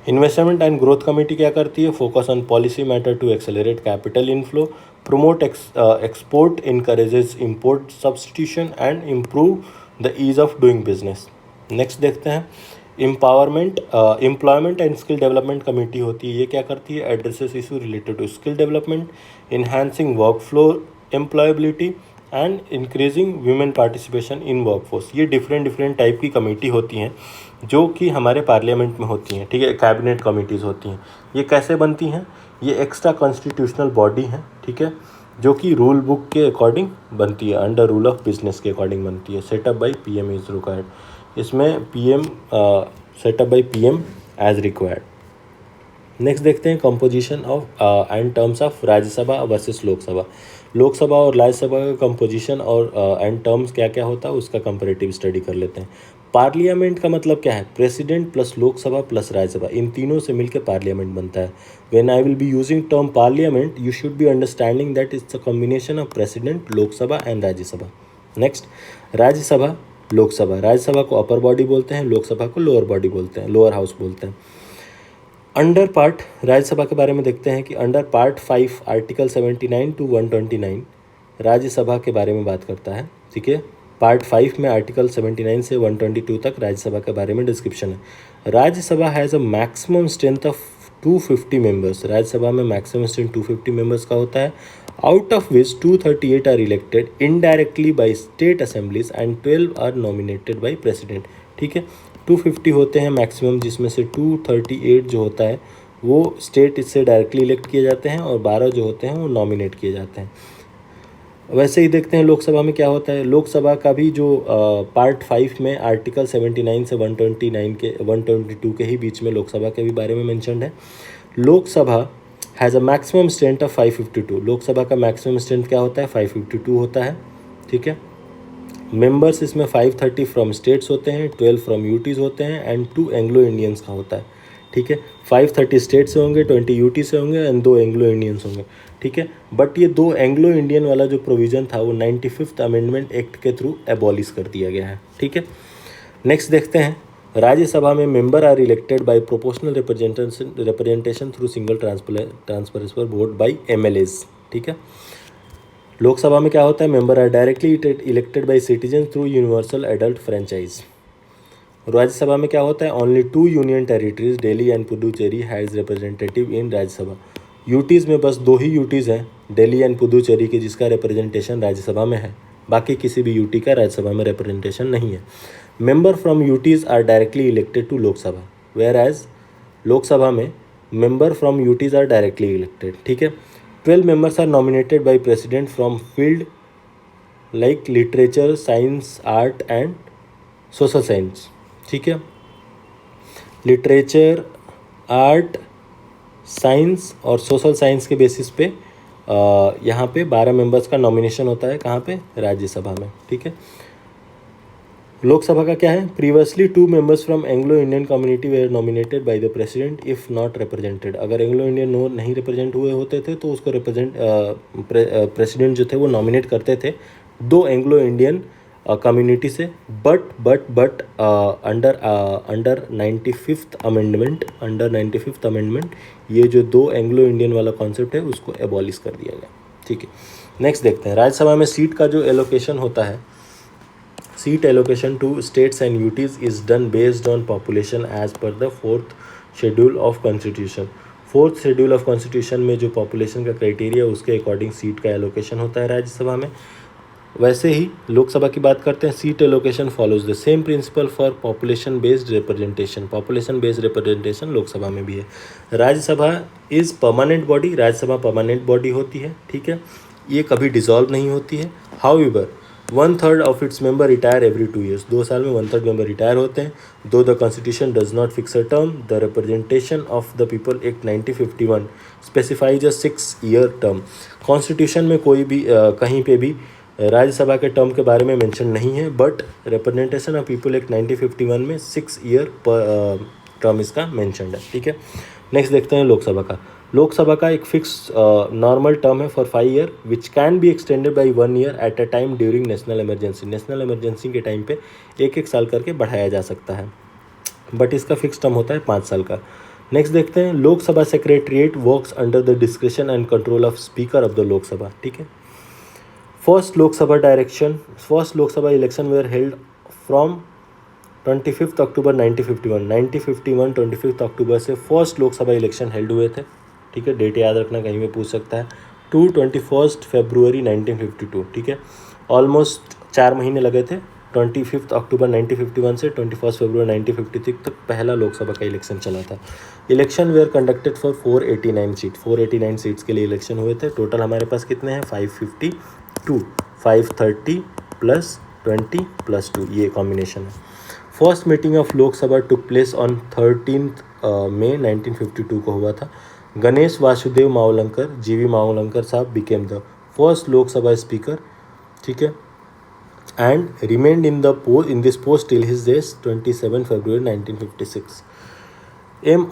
इन्वेस्टमेंट एंड ग्रोथ कमेटी क्या करती है, focus on policy matter to accelerate capital inflow, promote export, encourages import substitution and improve the ease of doing business. Next देखते हैं employment and skill development committee होती है, ये क्या करती है, addresses issue related to skill development, enhancing work flow employability and increasing women participation in workforce. ये डिफरेंट टाइप की कमेटी होती हैं जो कि हमारे पार्लियामेंट में होती हैं, ठीक है। कैबिनेट कमेटीज़ होती हैं, ये कैसे बनती हैं, ये एक्स्ट्रा कॉन्स्टिट्यूशनल बॉडी हैं, ठीक है, जो कि रूल बुक के अकॉर्डिंग बनती है, अंडर रूल ऑफ बिजनेस के अकॉर्डिंग बनती है। Setup by PM is required, इसमें PM setup by PM as required. Next देखते हैं composition of and terms of Rajya Sabha versus Lok Sabha. Lok Sabha और राज्यसभा का कंपोजिशन और एंड टर्म्स क्या क्या होता है उसका कंपैरेटिव स्टडी कर लेते हैं। पार्लियामेंट का मतलब क्या है, president plus Lok Sabha plus Rajya Sabha, इन तीनों से मिलकर पार्लियामेंट बनता है। When I will be using term parliament you should be understanding that it's a combination of president, Lok Sabha and Rajya Sabha. Next Rajya Sabha, Lok Sabha, Rajya Sabha को अपर बॉडी बोलते हैं, लोकसभा को लोअर बॉडी बोलते हैं, लोअर हाउस बोलते हैं। अंडर पार्ट राज्यसभा के बारे में देखते हैं कि under part 5 article 79 to 129 Rajya Sabha के बारे में बात करता है, ठीक है। पार्ट 5 में आर्टिकल 79 से 122 तक राज्यसभा के बारे में डिस्क्रिप्शन है। Rajya Sabha has a maximum strength of 250 members, Rajya Sabha में मैक्सिमम स्ट्रेंथ 250 मेंबर्स का होता है। out of which 238 are elected indirectly by state assemblies and 12 are nominated by president. ठीक है, 250 होते हैं मैक्सिमम, जिसमें से 238 जो होता है वो स्टेट इससे डायरेक्टली इलेक्ट किए जाते हैं और 12 जो होते हैं वो नॉमिनेट किए जाते हैं। वैसे ही देखते हैं लोकसभा में क्या होता है। लोकसभा का भी जो पार्ट 5 में आर्टिकल 79 से 129 के 122 के ही बीच में लोकसभा के भी बारे में मेंशन्ड है। Lok Sabha has a maximum strength of 552। Lok Sabha का मैक्सिमम स्ट्रेंथ क्या होता है, 552 होता है। ठीक है, मेंबर्स इसमें 530 फ्रॉम स्टेट्स होते हैं, 12 फ्रॉम यूटीज़ होते हैं एंड 2 एंग्लो इंडियंस का होता है। ठीक है, 530 स्टेट से होंगे, 20 यूटी से होंगे एंड 2 एंग्लो इंडियंस होंगे। ठीक है, बट ये 2 एंग्लो इंडियन वाला जो प्रोविज़न था वो 95th अमेंडमेंट एक्ट के थ्रू एबॉलिश कर दिया गया है। ठीक है, नेक्स्ट देखते हैं। राज्यसभा में member are elected by proportional representation through single transferable vote by MLAs. ठीक है, लोकसभा में क्या होता है, member are directly elected by citizen through universal adult franchise. Rajya Sabha में क्या होता है, only 2 union territories Delhi and Puducherry has representative in Rajya Sabha. UTs में बस 2 ही यूटीज़ हैं, दिल्ली एंड पुडुचेरी के, जिसका रिप्रेजेंटेशन राज्यसभा में है। बाकी किसी भी यूटी का राज्यसभा में रिप्रेजेंटेशन नहीं है। Member from UTs are directly elected to Lok Sabha, whereas Lok Sabha में member from UTs are directly elected. ठीक है, 12 members are nominated by president from field like literature, science, art and social science. ठीक है, लिटरेचर, आर्ट, साइंस और सोशल साइंस के बेसिस पे यहाँ पे 12 मेंबर्स का नॉमिनेशन होता है। कहाँ पे, राज्यसभा में। ठीक है, लोकसभा का क्या है, previously 2 members from Anglo Indian community were nominated by the president if not represented. अगर एंग्लो इंडियन नहीं रिप्रेजेंट हुए होते थे तो उसको प्रेसिडेंट जो थे वो नॉमिनेट करते थे 2 एंग्लो इंडियन कम्युनिटी से। बट अंडर 95th अमेंडमेंट ये जो 2 एंग्लो इंडियन वाला कॉन्सेप्ट है उसको एबॉलिश कर दिया गया। ठीक है, नेक्स्ट देखते हैं। राज्यसभा में सीट का जो एलोकेशन होता है, seat allocation to states and UTs is done based on population as per the 4th schedule of constitution। 4th schedule of constitution में जो population का क्राइटेरिया उसके अकॉर्डिंग सीट का एलोकेशन होता है राज्यसभा में। वैसे ही लोकसभा की बात करते हैं, seat allocation follows the same principle for population based representation. Population based representation Lok Sabha में भी है। Rajya Sabha is permanent body, Rajya Sabha permanent body होती है। ठीक है, ये कभी डिसॉल्व नहीं होती है। However 1/3 of its member retire every 2 years। 2 साल में 1/3 मेंबर रिटायर होते हैं। दो the constitution does not fix a term, the representation of the people act 1951 specifies a 6-year term. Constitution में कोई भी कहीं पे भी राज्यसभा के टर्म के बारे में मेंशन नहीं है, but representation of people act 1951 में 6-year टर्म इसका मेंशनड है। ठीक है, नेक्स्ट देखते हैं लोकसभा का। लोकसभा का एक फिक्स नॉर्मल टर्म है for 5 year which can be extended by 1 year at a time during national emergency. National emergency के टाइम पे 1-1 साल करके बढ़ाया जा सकता है, बट इसका फिक्स टर्म होता है 5 साल का। नेक्स्ट देखते हैं, Lok Sabha secretariat works under the description and control of speaker of the Lok Sabha. ठीक है, first Lok Sabha election where held from 25 अक्टूबर 1951 25 अक्टूबर से फर्स्ट लोकसभा इलेक्शन हेल्ड हुए थे। ठीक है, डेट याद रखना, कहीं भी पूछ सकता है। 21 फरवरी 1952। ठीक है, ऑलमोस्ट 4 महीने लगे थे। 25 अक्टूबर 1951 से 21 फरवरी 1953 तक पहला लोकसभा का इलेक्शन चला था। Election were conducted for 489 seat. 489 seats के लिए इलेक्शन हुए थे। टोटल हमारे पास कितने हैं, 552, 530 + 20 + 2, ये कॉम्बिनेशन है। First meeting of Lok Sabha took place on 13 मई 1952 को हुआ था। गणेश वासुदेव मावलंकर, जीवी मावलंकर साहब became the first Lok Sabha speaker. ठीक है, and remained in this post till his death 27 February 1956। M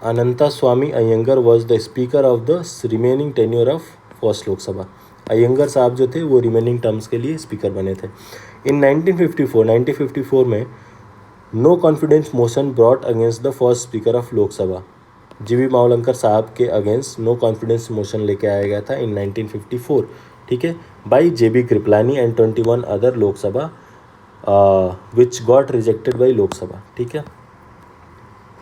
Anantha Swami Ayyangar was the speaker of the remaining tenure of first Lok Sabha. Ayyangar साहब जो थे वो रिमेनिंग टर्म्स के लिए स्पीकर बने थे। इन 1954 में no confidence motion brought against the first speaker of Lok Sabha. GV Mavalankar साहब के अगेंस्ट नो कॉन्फिडेंस मोशन लेके आया गया था इन 1954। ठीक है, by JB Kripalani and 21 other Lok Sabha which got rejected by Lok Sabha. ठीक है,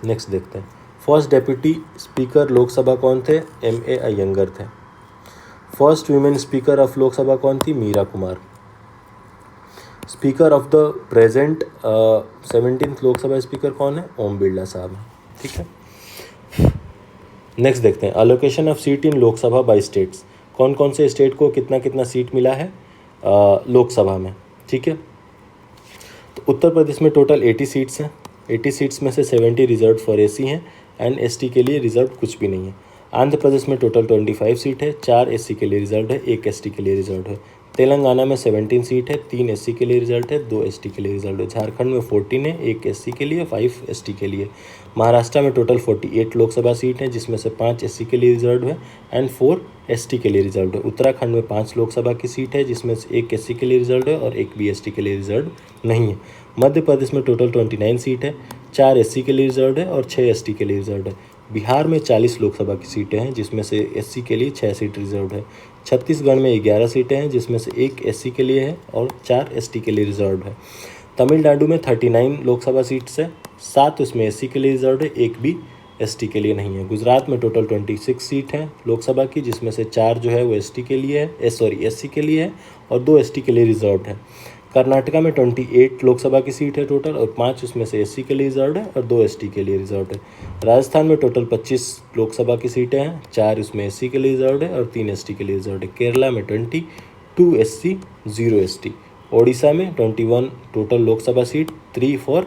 नेक्स्ट देखते हैं। फर्स्ट डेप्यूटी स्पीकर लोकसभा कौन थे, MA अयंगर थे। First women speaker of Lok Sabha कौन थी? Meira Kumar. Speaker of the present 17th Lok Sabha speaker कौन है? ओम बिरला साहब हैं, ठीक है। नेक्स्ट देखते हैं, allocation of seat in Lok Sabha by states. कौन कौन से स्टेट को कितना कितना सीट मिला है लोकसभा में, ठीक है। तो उत्तर प्रदेश में टोटल 80 सीट्स हैं। 80 सीट्स में से 70 रिजर्व फॉर एसी हैं एंड एसटी के लिए रिजर्व कुछ भी नहीं है। आंध्र प्रदेश में टोटल 25 सीट है, 4 एससी के लिए रिजर्व है, 1 एसटी के लिए रिजर्व है। तेलंगाना में 17 सीट है, 3 एससी के लिए रिजल्ट है, 2 एसटी के लिए रिजल्ट है। झारखंड में 14 है, 1 एससी के लिए, 5 एसटी के लिए। महाराष्ट्र में टोटल 48 लोकसभा सीट हैं, जिसमें से 5 एससी के लिए रिजर्व है एंड 4 एसटी के लिए रिजर्व है। उत्तराखंड में 5 लोकसभा की सीट है, जिसमें से 1 एससी के लिए रिजर्व है और 1 भी एसटी के लिए रिजर्व नहीं है। मध्य प्रदेश में टोटल 29 सीट है, 4 एससी के लिए रिजर्व है और 6 एसटी के लिए रिजर्व है। बिहार में 40 लोकसभा की सीटें हैं, जिसमें से एससी के लिए 6 सीट रिजर्व है। छत्तीसगढ़ में 11 सीटें हैं, जिसमें से 1 एससी के लिए है और 4 एसटी के लिए रिजर्व है। तमिलनाडु में 39 लोकसभा सीट्स है, 7 उसमें एससी के लिए रिजर्व है, 1 भी एसटी के लिए नहीं है। गुजरात में टोटल 26 सीट हैं लोकसभा की, जिसमें से 4 जो है वो एसटी के लिए है, एससी के लिए है और 2 एसटी के लिए रिजर्व है। कर्नाटका में 28 लोकसभा की सीट है टोटल और 5 उसमें से एससी के लिए रिजर्व है और 2 एसटी के लिए रिजर्व है। राजस्थान में टोटल 25 लोकसभा की सीटें हैं, 4 उसमें एससी के लिए रिजर्व है और 3 एसटी के लिए रिजर्व है। केरला में 22 एससी, 0 एसटी। ओडिशा में 21 total Lok Sabha seat, 3 for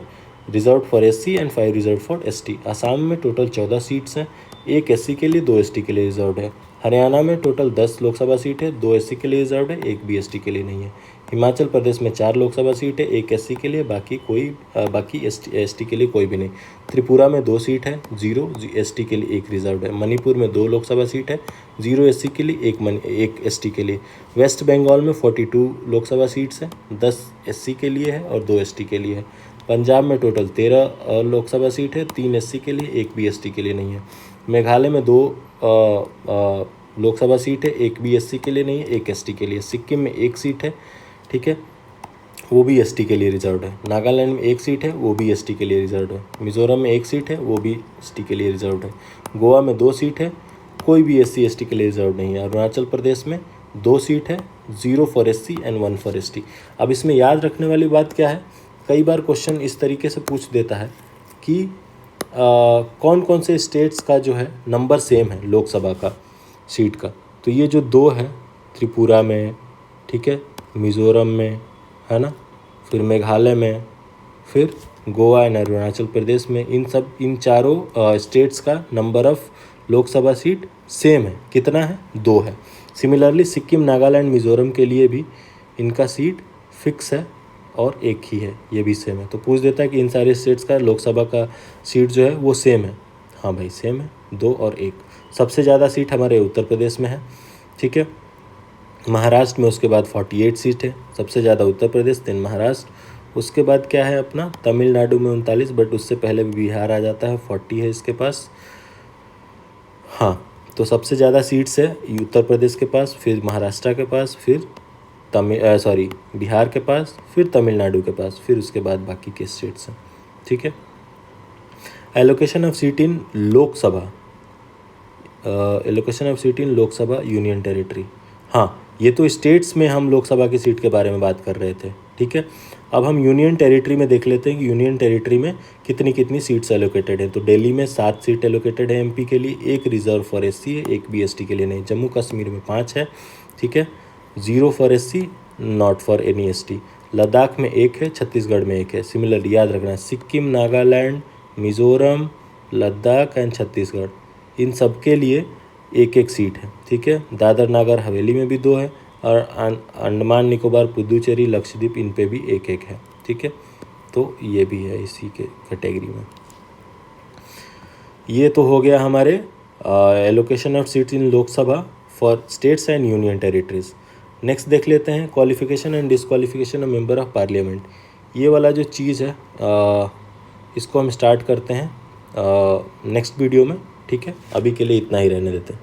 reserve for SC and 5 reserve for ST. Assam में टोटल 14 सीट्स हैं, 1 एससी के लिए, 2 एसटी के लिए रिजर्व है। हरियाणा में टोटल 10 लोकसभा सीट है, 2 एससी के लिए रिजर्व है, 1 भी एसटी के लिए नहीं है। हिमाचल प्रदेश में 4 लोकसभा सीट है, 1 एससी के लिए, बाकी एसटी के लिए कोई भी नहीं। त्रिपुरा में 2 सीट है, 0 एसटी के लिए, 1 रिजर्व है। मणिपुर में 2 लोकसभा सीट है, 0 एससी के लिए, 1 एसटी के लिए। वेस्ट बंगाल में 42 लोकसभा सीट्स है, 10 एससी के लिए है और 2 एसटी के लिए है। पंजाब में टोटल 13 लोकसभा सीट है, 3 एससी के लिए, 1 भी एसटी के लिए नहीं है। मेघालय में 2 लोकसभा सीट है, 1 भी एससी के लिए नहीं है, 1 एसटी के लिए। सिक्किम में 1 सीट है, ठीक है, वो भी एसटी के लिए रिजर्व है। नागालैंड में 1 सीट है, वो भी एसटी के लिए रिजर्व है। मिजोरम में 1 सीट है, वो भी एसटी के लिए रिजर्व है। गोवा में 2 सीट है, कोई भी एससी एसटी के लिए रिजर्व नहीं है। अरुणाचल प्रदेश में 2 सीट है, 0 for SC and 1 for ST. अब इसमें याद रखने वाली बात क्या है, कई बार क्वेश्चन इस तरीके से पूछ देता है कि कौन कौन से स्टेट्स का जो है नंबर सेम है लोकसभा का सीट का। तो ये जो 2 है, त्रिपुरा में, ठीक है, मिज़ोरम में, है ना, फिर मेघालय में, फिर गोवा एंड अरुणाचल प्रदेश में, इन चारों स्टेट्स का number of Lok Sabha seat same है। कितना है? 2 है। सिमिलरली सिक्किम, नागालैंड, मिज़ोरम के लिए भी इनका सीट फिक्स है और 1 ही है, ये भी सेम है। तो पूछ देता है कि इन सारे स्टेट्स का लोकसभा का सीट जो है वो सेम है। हाँ भाई सेम है, 2 और 1। सबसे ज़्यादा सीट हमारे उत्तर प्रदेश में है, ठीक है। महाराष्ट्र में उसके बाद 48 सीट है, सबसे ज़्यादा उत्तर प्रदेश, देन महाराष्ट्र। उसके बाद क्या है अपना तमिलनाडु में 39, बट उससे पहले भी बिहार आ जाता है, 40 है इसके पास। हाँ, तो सबसे ज़्यादा सीट्स है उत्तर प्रदेश के पास, फिर महाराष्ट्र के पास, फिर बिहार के पास, फिर तमिलनाडु के पास, फिर उसके बाद बाकी के स्टेट्स हैं, ठीक है। Allocation of seat in Lok Sabha, union territory. हाँ, ये तो स्टेट्स में हम लोकसभा की सीट के बारे में बात कर रहे थे, ठीक है। अब हम यूनियन टेरिटरी में देख लेते हैं कि यूनियन टेरिटरी में कितनी कितनी सीट्स एलोकेटेड हैं। तो दिल्ली में 7 सीट एलोकेटेड है एमपी के लिए, 1 रिजर्व फॉर एससी है, 1 भी एसटी के लिए नहीं। जम्मू कश्मीर में 5 है, ठीक है, 0 for SC, not for any ST. Ladakh में 1 है, छत्तीसगढ़ में 1 है। सिमिलरली याद रखना है, सिक्किम, नागालैंड, मिज़ोरम, लद्दाख एंड छत्तीसगढ़, इन सब के लिए 1-1 सीट है, ठीक है। दादर नागर हवेली में भी 2 है और अंडमान निकोबार, पुदुचेरी, लक्षद्वीप, इन पे भी 1-1 है, ठीक है। तो ये भी है इसी के कैटेगरी में। ये तो हो गया हमारे allocation of seats in Lok Sabha for states and union territories. Next देख लेते हैं qualification and disqualification of member of parliament. ये वाला जो चीज़ है इसको हम स्टार्ट करते हैं नेक्स्ट वीडियो में, ठीक है। अभी के लिए इतना ही रहने देते हैं।